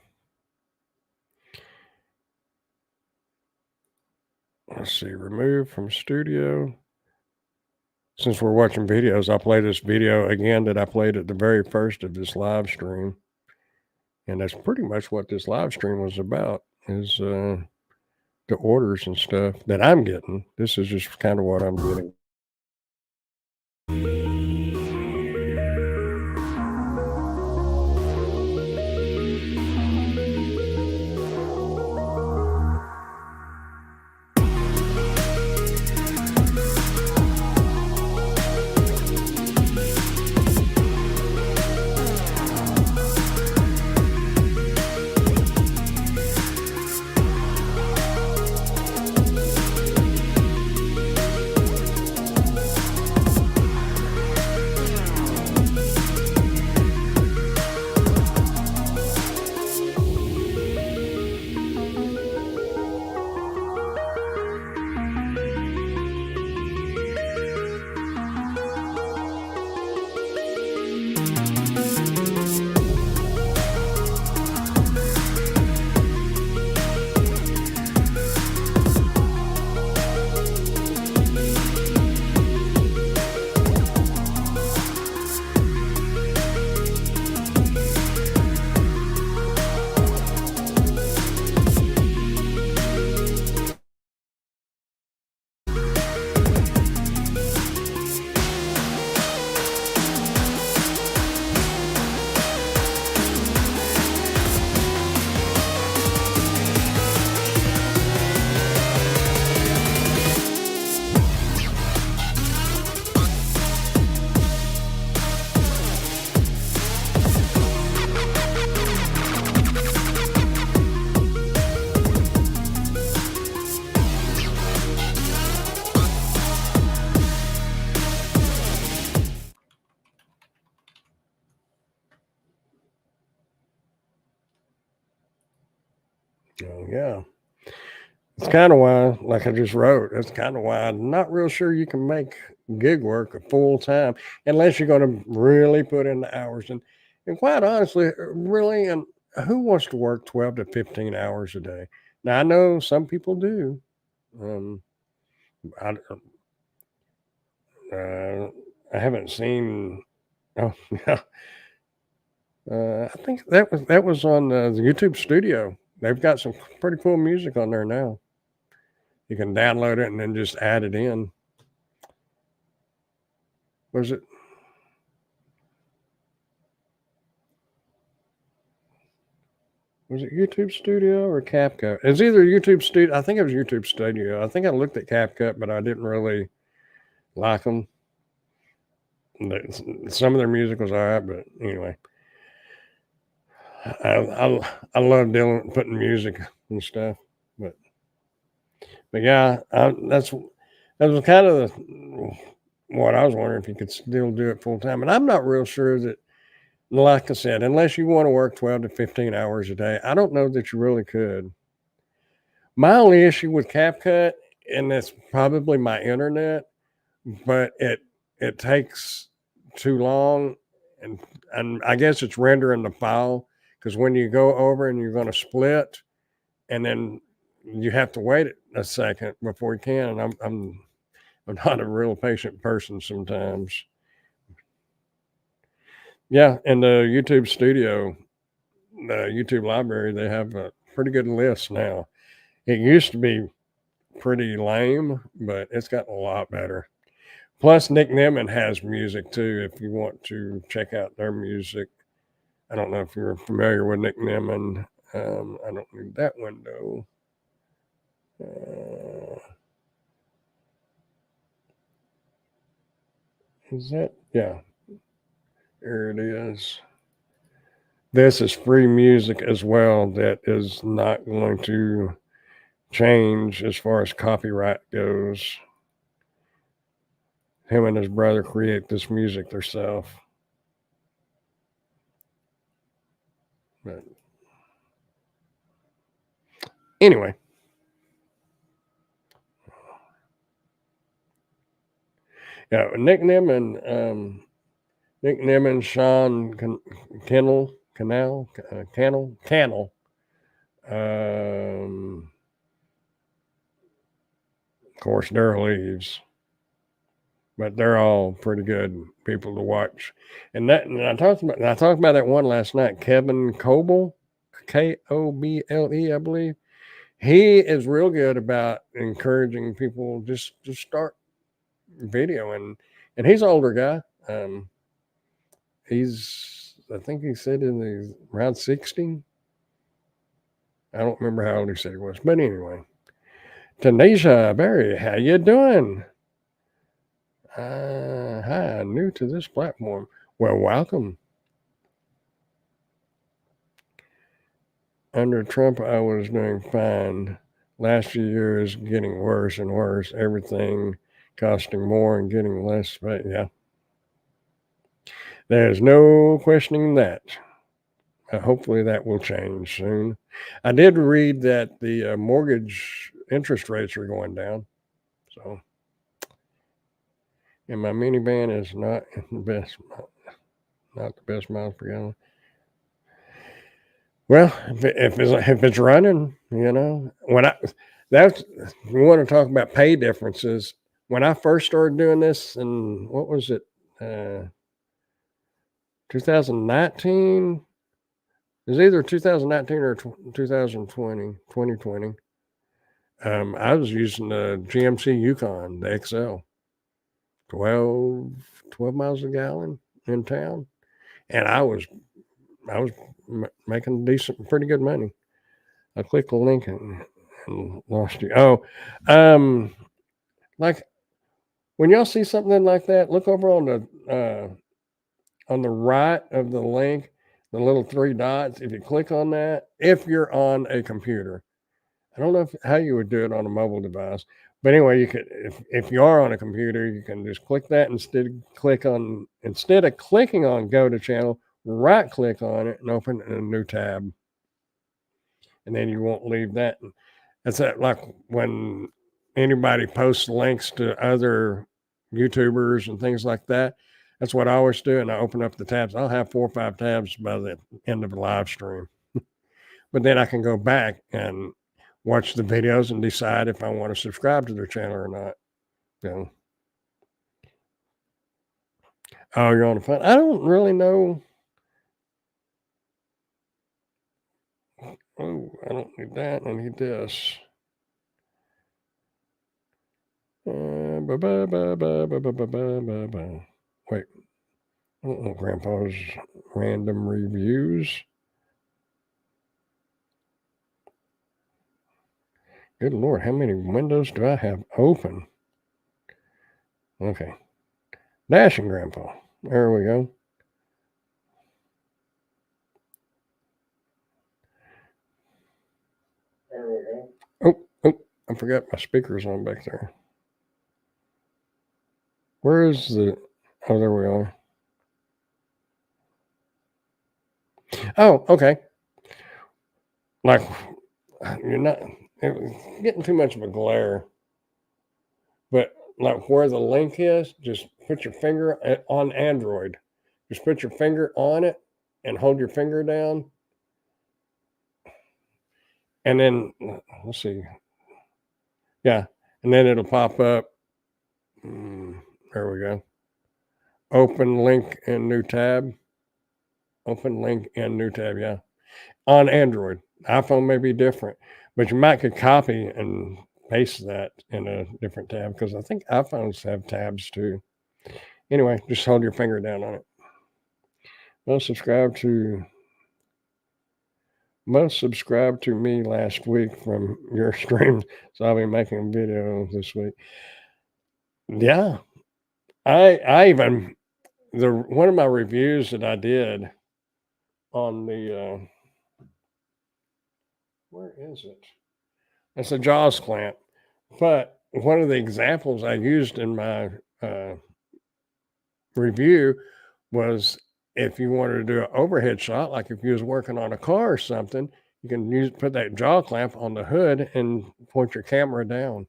Let's see, remove from studio. Since we're watching videos, I'll play this video again that I played at the very first of this live stream. And that's pretty much what this live stream was about, is the orders and stuff that I'm getting. This is just kind of what I'm getting. Oh, yeah. It's kind of why, like I just wrote, that's kind of why I'm not real sure you can make gig work a full time unless you're going to really put in the hours. And quite honestly, really, and who wants to work 12 to 15 hours a day? Now, I know some people do. Um, I, I haven't seen, oh, yeah. I think that was on the YouTube Studio. They've got some pretty cool music on there now. You can download it and then just add it in. Was it? Was it YouTube Studio or CapCut? It's either YouTube Studio. I think it was YouTube Studio. I think I looked at CapCut, but I didn't really like them. Some of their music was all right, but anyway, I love dealing putting music and stuff. But yeah, that was kind of what I was wondering if you could still do it full time. And I'm not real sure that, like I said, unless you want to work 12 to 15 hours a day, I don't know that you really could. My only issue with CapCut, and it's probably my internet, but it takes too long, and I guess it's rendering the file because when you go over and you're going to split, and then you have to wait a second before you can. And I'm not a real patient person sometimes. Yeah, and the YouTube Studio, the YouTube library, they have a pretty good list now. It used to be pretty lame, but it's gotten a lot better. Plus, Nick Nimmin has music too. If you want to check out their music, I don't know if you're familiar with Nick Nimmin. I don't need that window. Is that? Yeah, there it is. This is free music as well that is not going to change as far as copyright goes. Him and his brother create this music themselves. But anyway, yeah, Nick Nimmin, Sean Cannell, of course, Daryl Leaves, but they're all pretty good people to watch. And I talked about that one last night, Kevin Coble, Koble, I believe. He is real good about encouraging people just to start video, and he's an older guy. I think he said in the around 60. I don't remember how old he said he was, but anyway. Tanisha Berry, how you doing? Hi, new to this platform. Well, welcome. Under Trump, I was doing fine. Last year is getting worse and worse. Everything costing more and getting less. But yeah, there's no questioning that. Hopefully that will change soon. I did read that the mortgage interest rates are going down. So, and my minivan is not the best miles per gallon. Well, if it's running, that's we want to talk about pay differences. When I first started doing this, and what was it, 2019? It was either 2019 or 2020. I was using the GMC Yukon, the XL, 12 miles a gallon in town, and I was making pretty good money. I clicked the link and lost you. Oh, like when y'all see something like that, look over on the right of the link, the little three dots. If you click on that, if you're on a computer, I don't know how you would do it on a mobile device, but anyway, you could if you are on a computer, you can just click that instead of clicking on go to channel, right click on it and open a new tab, and then you won't leave that. That's like when anybody posts links to other YouTubers and things like that. That's what I always do, and I open up the tabs. I'll have 4 or 5 tabs by the end of the live stream, but then I can go back and watch the videos and decide if I want to subscribe to their channel or not. So, oh, you're on the phone. I don't really know. I don't need that. I need this. Wait. I don't know Grandpa's random reviews. Good Lord, how many windows do I have open? Okay. Dashing Grandpa. There we go. There we go. Oh, I forgot my speakers on back there. Where is the... Oh, there we are. Oh, okay. Like, you're not... It was getting too much of a glare. But like where the link is, just put your finger on Android. Just put your finger on it and hold your finger down. And then, let's see. Yeah. And then it'll pop up. There we go. Open link in new tab. Open link in new tab. Yeah. On Android. iPhone may be different, but you might could copy and paste that in a different tab because I think iPhones have tabs too. Anyway, just hold your finger down on it. Most subscribed to me last week from your stream, so I'll be making a video this week. Yeah, I even one of my reviews that I did on the where is it? It's a Jaws clamp, but one of the examples I used in my review was if you wanted to do an overhead shot, like if you was working on a car or something, you can put that jaw clamp on the hood and point your camera down.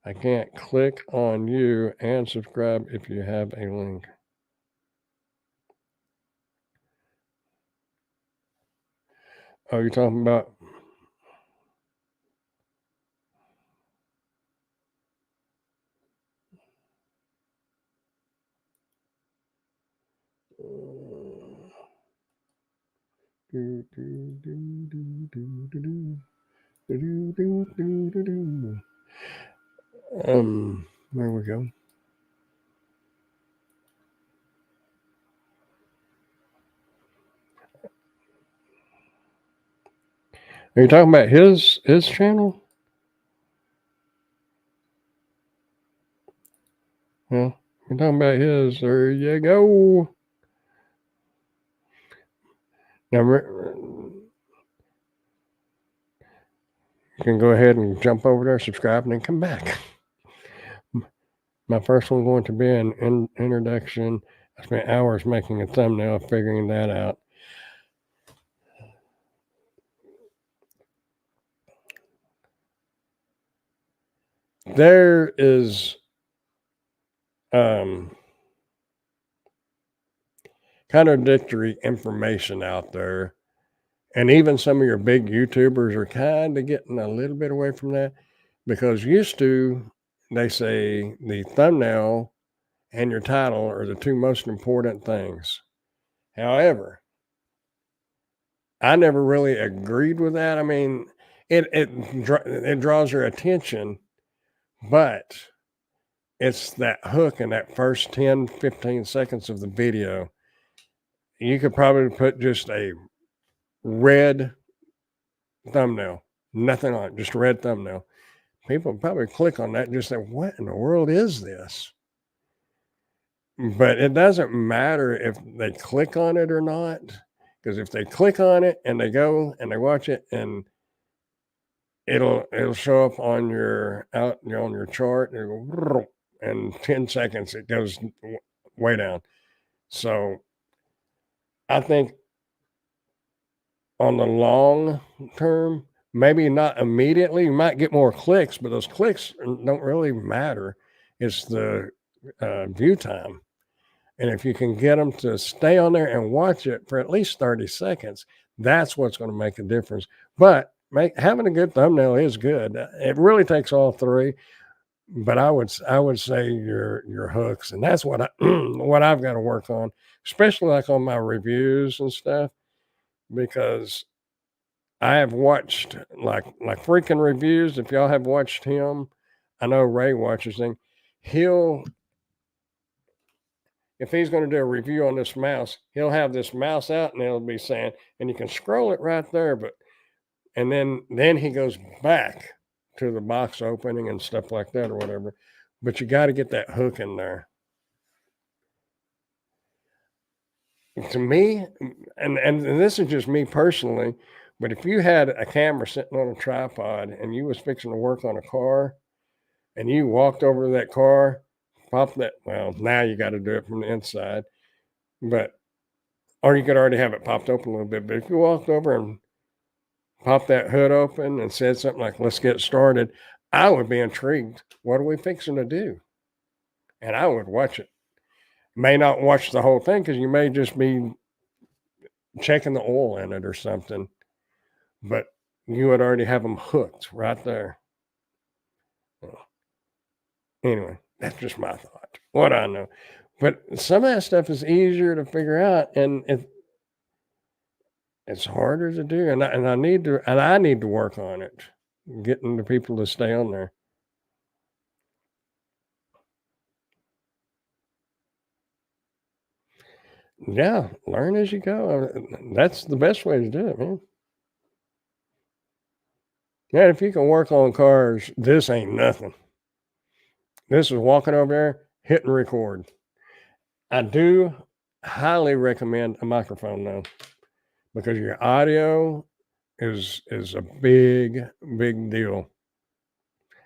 I can't click on you and subscribe if you have a link. Oh, you're talking about... There we go. Are you talking about his channel? Yeah, you're talking about his. There you go. Now, you can go ahead and jump over there, subscribe, and then come back. My first one going to be an introduction. I spent hours making a thumbnail, figuring that out. There is contradictory information out there. And even some of your big YouTubers are kind of getting a little bit away from that because used to, they say the thumbnail and your title are the two most important things. However, I never really agreed with that. I mean, it draws your attention, but it's that hook in that first 10, 15 seconds of the video. You could probably put just a red thumbnail, nothing on it, just a red thumbnail. People probably click on that and just say, what in the world is this? But it doesn't matter if they click on it or not, because if they click on it and they go and they watch it, and it'll show up on your on your chart, and it'll go, and 10 seconds it goes way down. So I think on the long term, maybe not immediately, you might get more clicks, but those clicks don't really matter. It's the view time. And if you can get them to stay on there and watch it for at least 30 seconds, that's what's going to make a difference. But having a good thumbnail is good. It really takes all three. but I would say your hooks, and that's what I what I've got to work on, especially like on my reviews and stuff, because I have watched like freaking reviews. If y'all have watched him, I know Ray watches him. He'll if he's going to do a review on this mouse, he'll have this mouse out and he'll be saying, and you can scroll it right there, but and then he goes back to the box opening and stuff like that or whatever. But you got to get that hook in there. To me, and this is just me personally, but if you had a camera sitting on a tripod and you was fixing to work on a car and you walked over to that car, pop that well, now you got to do it from the inside, but or you could already have it popped open a little bit. But if you walked over and popped that hood open and said something like, let's get started, I would be intrigued. What are we fixing to do? And I would watch it. May not watch the whole thing because you may just be checking the oil in it or something, but you would already have them hooked right there. Anyway, that's just my thought. What I know. But some of that stuff is easier to figure out and it's harder to do. And I need to work on it, getting the people to stay on there. Yeah, learn as you go. That's the best way to do it, man. Yeah, if you can work on cars, this ain't nothing. This is walking over there, hitting record. I do highly recommend a microphone though, because your audio is a big deal.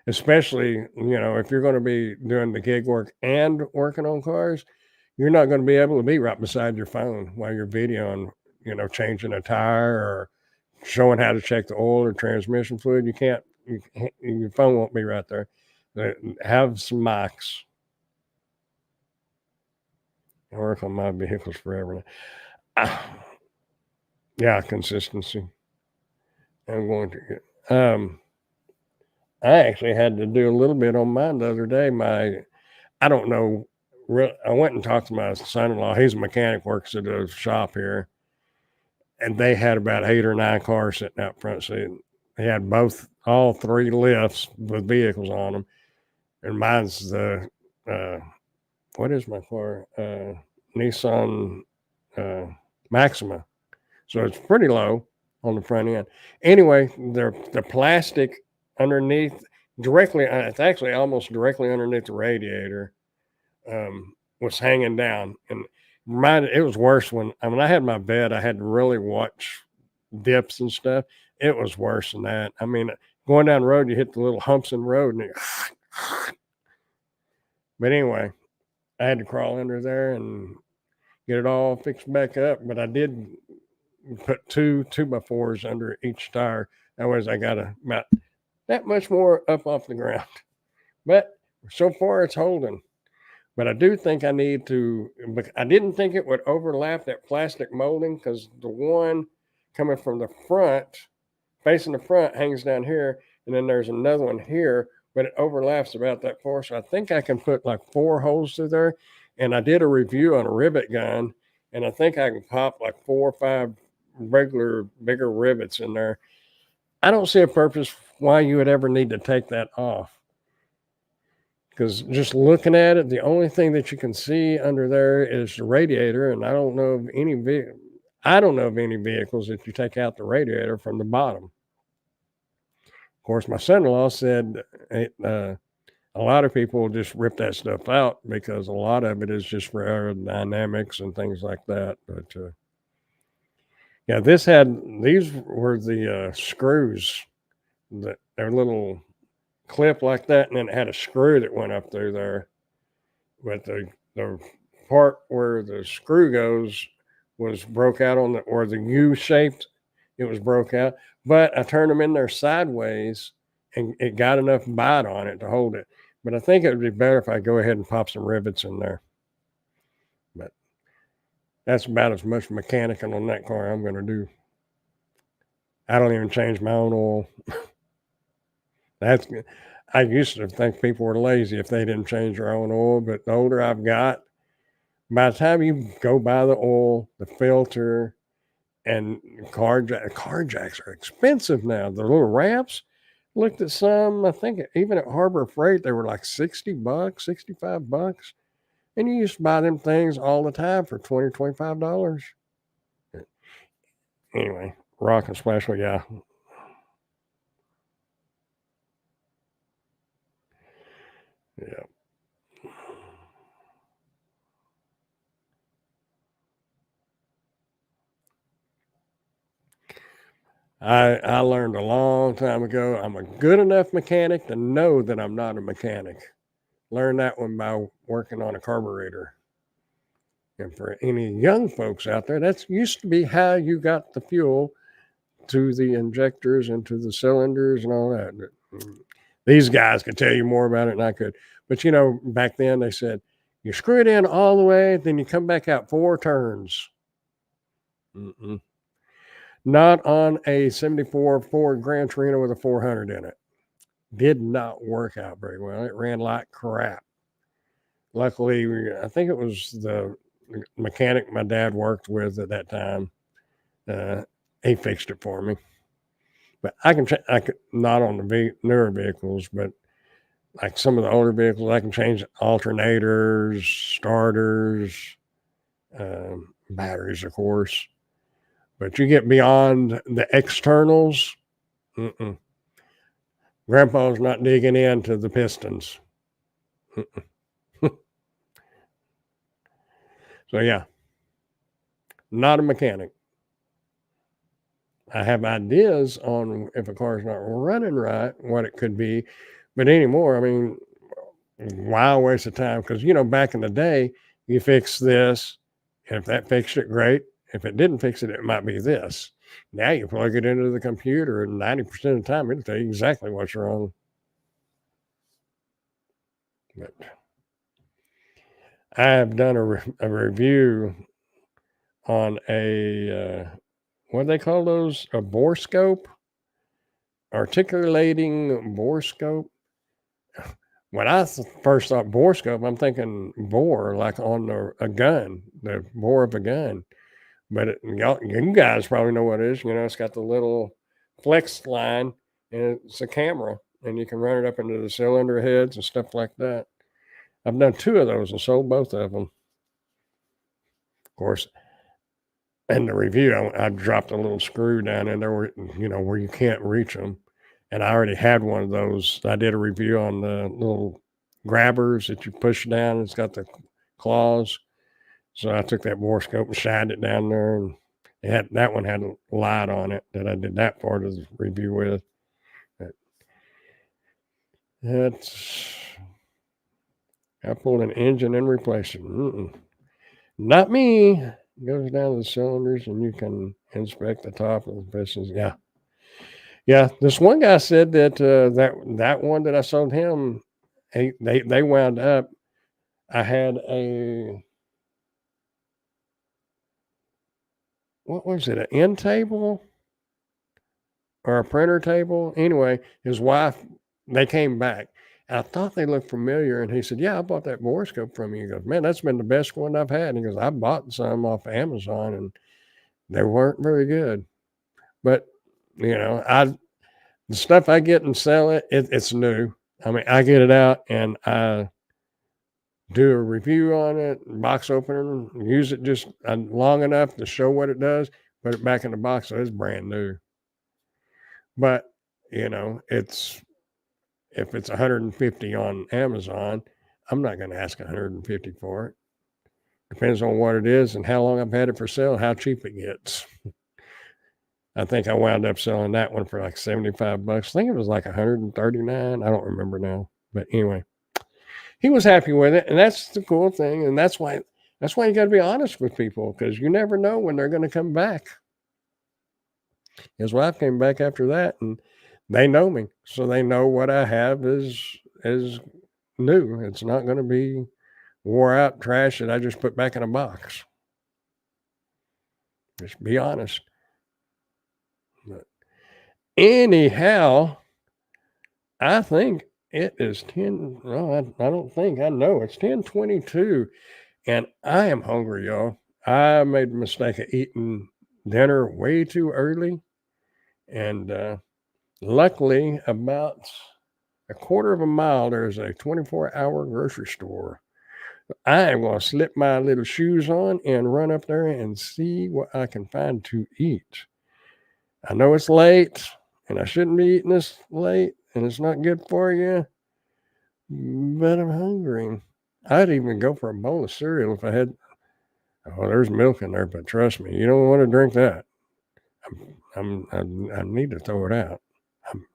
Especially, if you're going to be doing the gig work and working on cars, you're not going to be able to be right beside your phone while you're videoing, changing a tire or showing how to check the oil or transmission fluid. You can't, your phone won't be right there. Have some mics. I work on my vehicles forever now. Yeah, consistency. I'm going to get, I actually had to do a little bit on mine the other day. I don't know, I went and talked to my son-in-law. He's a mechanic, works at a shop here, and they had about 8 or 9 cars sitting out front. So they had all 3 lifts with vehicles on them, and mine's the what is my car? Nissan Maxima. So it's pretty low on the front end. Anyway, the plastic underneath directly, it's actually almost directly underneath the radiator, was hanging down. And it was worse when I had my bed, I had to really watch dips and stuff. It was worse than that. I mean, going down the road, you hit the little humps in the road and but anyway, I had to crawl under there and get it all fixed back up. But I did put 2 2x4s under each tire. That was I got about that much more up off the ground. But so far it's holding. But I do think I need to. I didn't think it would overlap that plastic molding because the one coming from the front, facing the front, hangs down here, and then there's another one here, but it overlaps about that far. So I think I can put like 4 holes through there. And I did a review on a rivet gun, and I think I can pop like 4 or 5 regular bigger rivets in there. I don't see a purpose why you would ever need to take that off. Because just looking at it, the only thing that you can see under there is the radiator, and I don't know of any vehicles that you take out the radiator from the bottom. Of course, my son-in-law said a lot of people just rip that stuff out because a lot of it is just for aerodynamics and things like that. But yeah, these were the screws that their little clip like that, and then it had a screw that went up through there. But the part where the screw goes was broke out or the U shaped, it was broke out. But I turned them in there sideways and it got enough bite on it to hold it. But I think it would be better if I go ahead and pop some rivets in there. But that's about as much mechanical on that car I'm going to do. I don't even change my own oil. That's good. I used to think people were lazy if they didn't change their own oil, but the older I've got, by the time you go buy the oil, the filter, and car jacks are expensive now. The little ramps, looked at some, I think even at Harbor Freight, they were like 60 bucks, 65 bucks. And you used to buy them things all the time for $20, $25. Anyway, rock and splash, well, yeah. Yeah. I learned a long time ago, I'm a good enough mechanic to know that I'm not a mechanic. Learned that one by working on a carburetor. And for any young folks out there, that's used to be how you got the fuel to the injectors and to the cylinders and all that. These guys could tell you more about it than I could. But you know, back then they said you screw it in all the way, then you come back out 4 turns. Mm-mm. Not on a 74 Ford Gran Torino with a 400 in it. Did not work out very well. It ran like crap. Luckily, I think it was the mechanic my dad worked with at that time. He fixed it for me. But I could not on the newer vehicles, but like some of the older vehicles, I can change alternators, starters, batteries, of course. But you get beyond the externals, mm-mm. Grandpa's not digging into the pistons. So yeah, not a mechanic. I have ideas on if a car's not running right, what it could be, but anymore, I mean, why waste of time? Because you know, back in the day, you fix this, and if that fixed it, great. If it didn't fix it, it might be this. Now you plug it into the computer, and 90% of the time, it'll tell you exactly what's wrong. But I have done a review on a what do they call those? A borescope, articulating borescope. When I first thought borescope, I'm thinking bore like on a gun, the bore of a gun. But you guys probably know what it is. You know, it's got the little flex line, and it's a camera, and you can run it up into the cylinder heads and stuff like that. I've done 2 of those and sold both of them. Of course, in the review, I dropped a little screw down in there where, you know, where you can't reach them. And I already had one of those. I did a review on the little grabbers that you push down. It's got the claws. So I took that borescope and shined it down there, and that one had a light on it that I did that part of the review with. But that's I pulled an engine and replaced it. Not me. Goes down to the cylinders, and you can inspect the top of the pistons. Yeah, yeah. This one guy said that that one that I sold him, they wound up. I had a what was it? An end table or a printer table. Anyway, his wife, they came back. I thought they looked familiar, and he said, "Yeah, I bought that borescope from you." He goes, "Man, that's been the best one I've had." And he goes, "I bought some off Amazon, and they weren't very good." But you know, the stuff I get and sell it's new. I mean, I get it out and I do a review on it, box opener, use it just long enough to show what it does, put it back in the box, so it's brand new. But you know, it's if it's 150 on Amazon, I'm not going to ask 150 for it. Depends on what it is and how long I've had it for sale, how cheap it gets. I think I wound up selling that one for like 75 bucks. I think it was like 139. I don't remember now. But anyway, he was happy with it. And that's the cool thing. And that's why you got to be honest with people, because you never know when they're going to come back. His wife came back after that, and they know me. So they know what I have is new. It's not going to be wore out trash that I just put back in a box. Just be honest. But anyhow, I think it is 10. No, I don't think. I know it's 10:22, and I am hungry, y'all. I made the mistake of eating dinner way too early, and luckily, about a quarter of a mile, there's a 24-hour grocery store. I am going to slip my little shoes on and run up there and see what I can find to eat. I know it's late, and I shouldn't be eating this late, and it's not good for you, but I'm hungry. I'd even go for a bowl of cereal if I had. Oh, there's milk in there, but trust me, you don't want to drink that. I need to throw it out. I'm,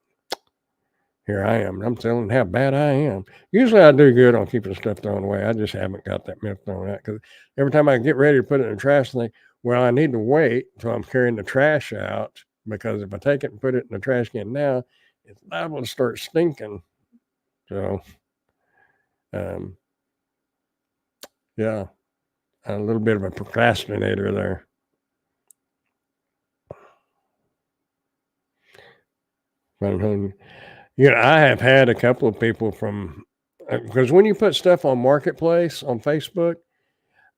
Here I am. I'm telling how bad I am. Usually I do good on keeping stuff thrown away. I just haven't got that milk thrown out because every time I get ready to put it in the trash, I think, well, I need to wait till I'm carrying the trash out because if I take it and put it in the trash can now, it's liable to start stinking. So, um, yeah, a little bit of a procrastinator there. I have had a couple of people from because when you put stuff on Marketplace on Facebook,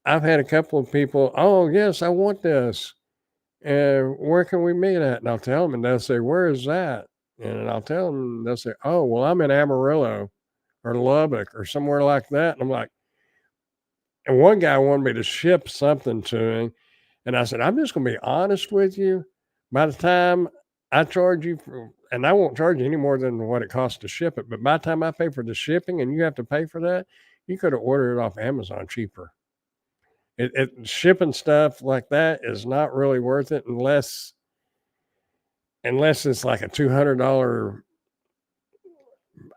I've had a couple of people, oh, yes, I want this. And where can we meet at? And I'll tell them, and they'll say, where is that? And I'll tell them, and they'll say, oh, well, I'm in Amarillo or Lubbock or somewhere like that. And I'm like, and one guy wanted me to ship something to him. And I said, I'm just going to be honest with you. By the time I charge you for, and I won't charge you any more than what it costs to ship it, but by the time I pay for the shipping and you have to pay for that, you could have ordered it off Amazon cheaper. Shipping stuff like that is not really worth it unless it's like a $200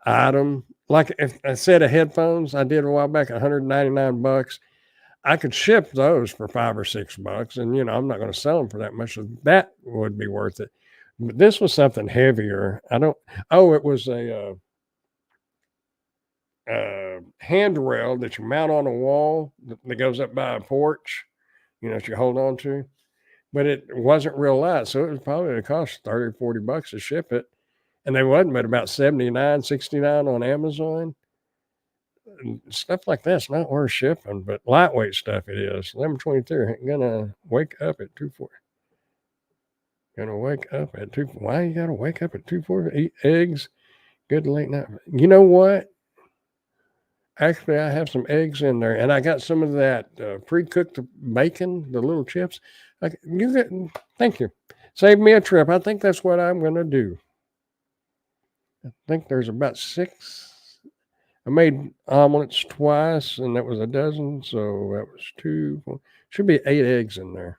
item. Like if a set of headphones I did a while back, $199. I could ship those for $5 or $6, and I'm not going to sell them for that much. So that would be worth it. But this was something heavier. I don't. Oh, it was a handrail that you mount on a wall that goes up by a porch. That you hold on to. But it wasn't real light, so it was probably going to cost $30 or $40 to ship it. And they wasn't but about 79, 69 on Amazon. And stuff like that's not worth shipping, but lightweight stuff it is. 11:23. Gonna wake up at 2:40. Gonna wake up at 2. Why you gotta wake up at 2:40 to eat eggs? Good late night. You know what? Actually, I have some eggs in there, and I got some of that pre-cooked bacon, the little chips. Thank you. Save me a trip. I think that's what I'm gonna do. I think there's about 6. I made omelets twice, and that was a dozen, so that was 2. Should be 8 eggs in there.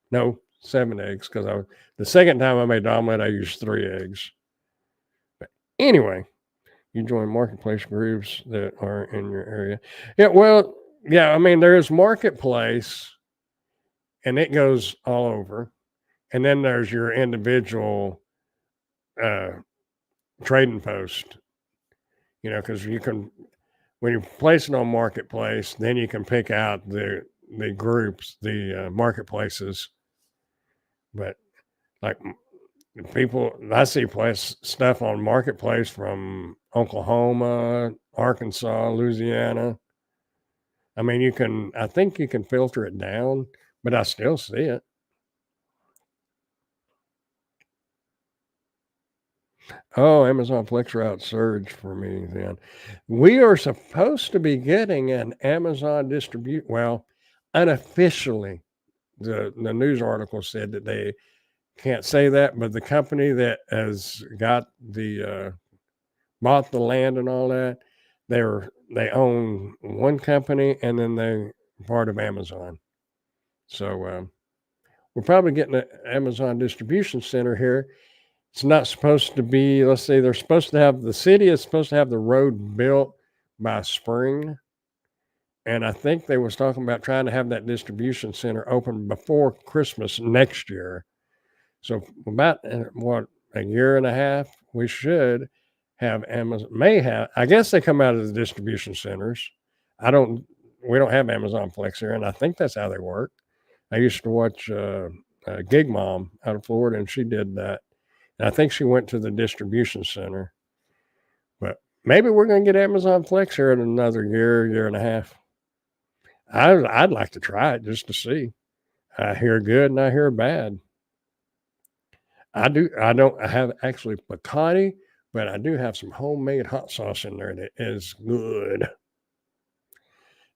No, 7 eggs because the second time I made the omelet, I used 3 eggs. But anyway, you join marketplace groups that are in your area. Yeah, well, yeah, I mean, there's marketplace, and it goes all over, and then there's your individual trading post. Because you can, when you place it on marketplace, then you can pick out the groups, the marketplaces. But like people, I see stuff on marketplace from Oklahoma, Arkansas, Louisiana. I mean, I think you can filter it down, but I still see it. Oh, Amazon Flex Route surge for me then. We are supposed to be getting an Amazon distribute. Well, unofficially, the news article said that they can't say that, but the company that has got bought the land and all that, they own one company and then they part of Amazon. So we're probably getting an Amazon distribution center here. It's not supposed to be, let's say the city is supposed to have the road built by spring. And I think they was talking about trying to have that distribution center open before Christmas next year. So about a year and a half, we should have Amazon. I guess they come out of the distribution centers. We don't have Amazon Flex here, and I think that's how they work. I used to watch Gig Mom out of Florida, and she did that. And I think she went to the distribution center. maybe we're going to get Amazon Flex here in another year and a half. I'd like to try it just to see. I hear good and I hear bad. I don't have actually Bacardi, but I do have some homemade hot sauce in there that is good.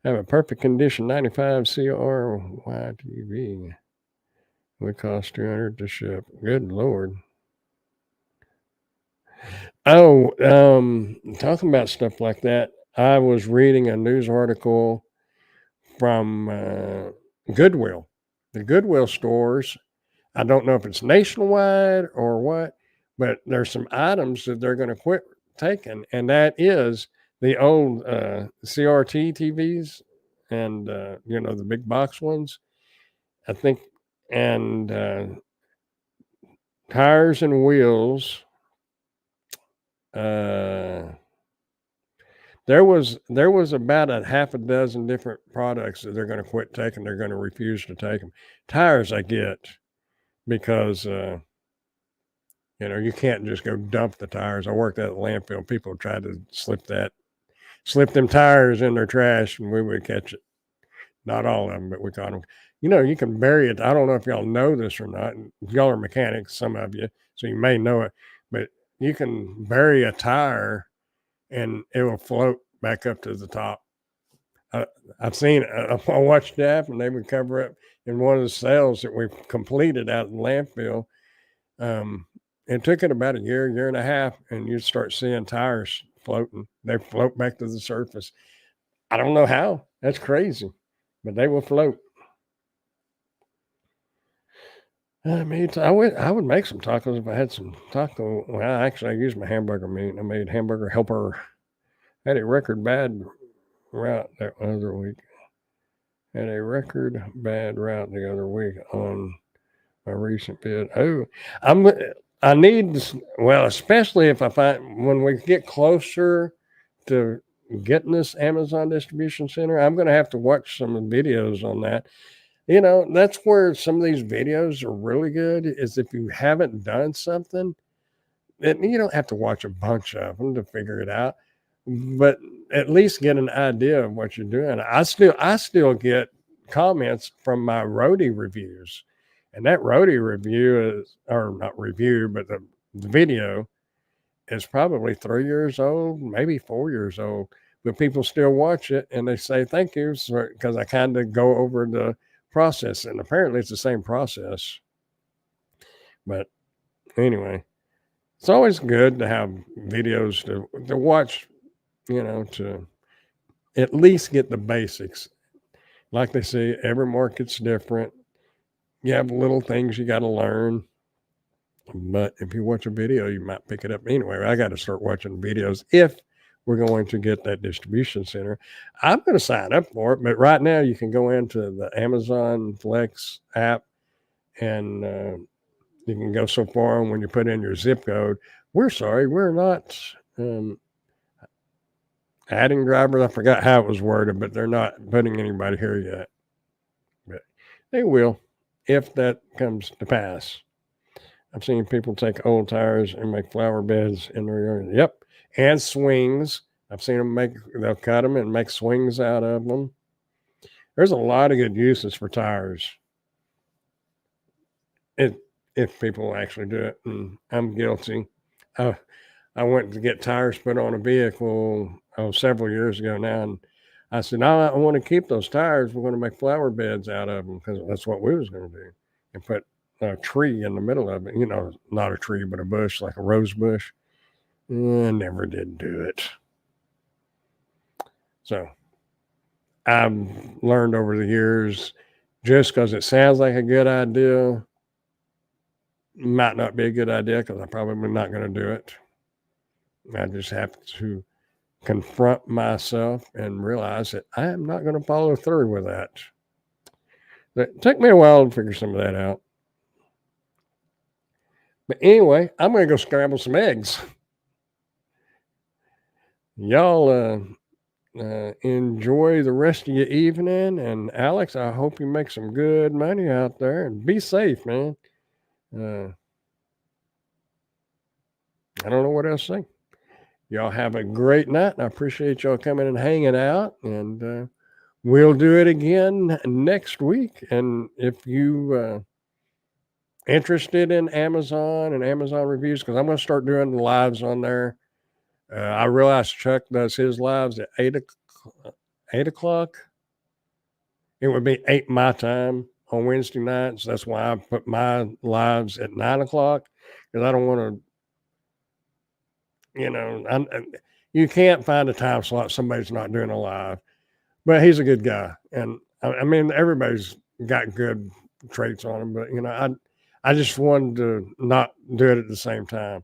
I have a perfect condition 95 CR YTV. Would cost 200 to ship. Good Lord. Oh, talking about stuff like that, I was reading a news article from Goodwill. The Goodwill stores, I don't know if it's nationwide or what, but there's some items that they're going to quit taking, and that is the old CRT TVs and the big box ones. I think, and tires and wheels. There was about a half a dozen different products that they're going to quit taking. They're going to refuse to take them. Tires I get because you can't just go dump the tires. I worked at a landfill. People tried to slip them tires in their trash, and we would catch it. Not all of them, but we caught them. You can bury it. I don't know if y'all know this or not. Y'all are mechanics, some of you, so you may know it. But you can bury a tire, and it will float back up to the top. I've seen it. I watched that, and they would cover up in one of the sales that we completed out in the landfill. It took it about a year and a half, and you start seeing tires floating. They float back to the surface. I don't know how. That's crazy, but they will float. I would make some tacos if I had some taco. Well, actually, I used my hamburger meat. I made hamburger helper. I had a record bad route that other week. Had a record bad route the other week on my recent bid. Oh, I need this. Well, especially if I find when we get closer to getting this Amazon distribution center, I'm going to have to watch some videos on that. That's where some of these videos are really good, is if you haven't done something, you don't have to watch a bunch of them to figure it out, but at least get an idea of what you're doing. I still get comments from my roadie reviews, and that roadie review is, or not review, but the video is probably 3 years old, maybe 4 years old, but people still watch it and they say thank you, because I kind of go over the process, and apparently it's the same process. But anyway, it's always good to have videos to watch, to at least get the basics. Like they say, every market's different. You have little things you got to learn, but if you watch a video, you might pick it up anyway. I got to start watching videos if we're going to get that distribution center. I'm going to sign up for it, but right now you can go into the Amazon Flex app, and you can go so far, and when you put in your zip code, we're sorry, we're not adding drivers. I forgot how it was worded, but they're not putting anybody here yet. But they will if that comes to pass. I've seen people take old tires and make flower beds in their yard. Yep. And swings. I've seen them they'll cut them and make swings out of them. There's a lot of good uses for tires if people actually do it. And I'm guilty. I went to get tires put on a vehicle several years ago now, and I said, no, I want to keep those tires. We're going to make flower beds out of them, because that's what we was going to do, and put a tree in the middle of it. Not a tree, but a bush, like a rose bush. I never did do it. So I've learned over the years, just because it sounds like a good idea might not be a good idea, because I'm probably not going to do it. I just have to confront myself and realize that I am not going to follow through with that. It took me a while to figure some of that out. But anyway, I'm going to go scramble some eggs. Y'all enjoy the rest of your evening. And Alex, I hope you make some good money out there, and be safe, man. I don't know what else to say. Y'all have a great night. And I appreciate y'all coming and hanging out. And we'll do it again next week. And if you interested in Amazon and Amazon reviews, because I'm going to start doing the lives on there. I realize Chuck does his lives at 8 o'clock. It would be 8 my time on Wednesday nights. That's why I put my lives at 9 o'clock, because I don't want to, you can't find a time slot somebody's not doing a live. But he's a good guy, and I mean everybody's got good traits on him. But I just wanted to not do it at the same time.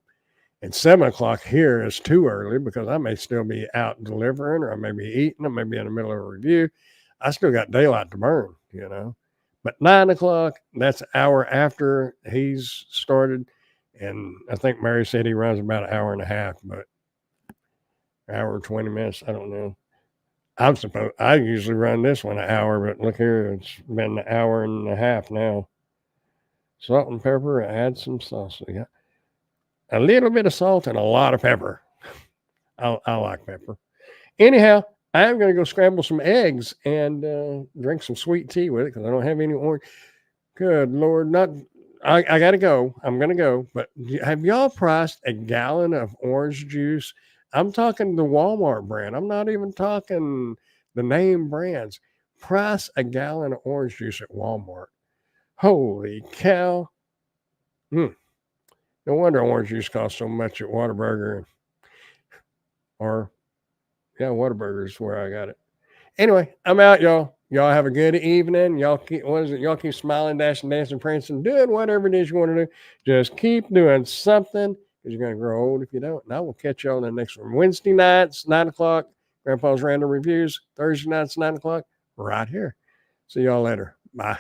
And 7 o'clock here is too early, because I may still be out delivering, or I may be eating, I may be in the middle of a review. I still got daylight to burn, But 9 o'clock, that's an hour after he's started. And I think Mary said he runs about an hour and a half, but hour 20 minutes, I don't know. I usually run this one an hour, but look here, it's been an hour and a half now. Salt and pepper, add some sauce. Yeah. A little bit of salt and a lot of pepper. I like pepper. Anyhow, I'm going to go scramble some eggs and drink some sweet tea with it, because I don't have any orange. Good Lord. I got to go. I'm going to go. But have y'all priced a gallon of orange juice? I'm talking the Walmart brand. I'm not even talking the name brands. Price a gallon of orange juice at Walmart. Holy cow. No wonder orange juice costs so much at Whataburger. Whataburger is where I got it. Anyway, I'm out, y'all. Y'all have a good evening. Y'all keep smiling, dashing, dancing, prancing, doing whatever it is you want to do. Just keep doing something, because you're going to grow old if you don't. And I will catch y'all in the next one. Wednesday nights, 9 o'clock, Grandpa's Random Reviews. Thursday nights, 9 o'clock, right here. See y'all later. Bye.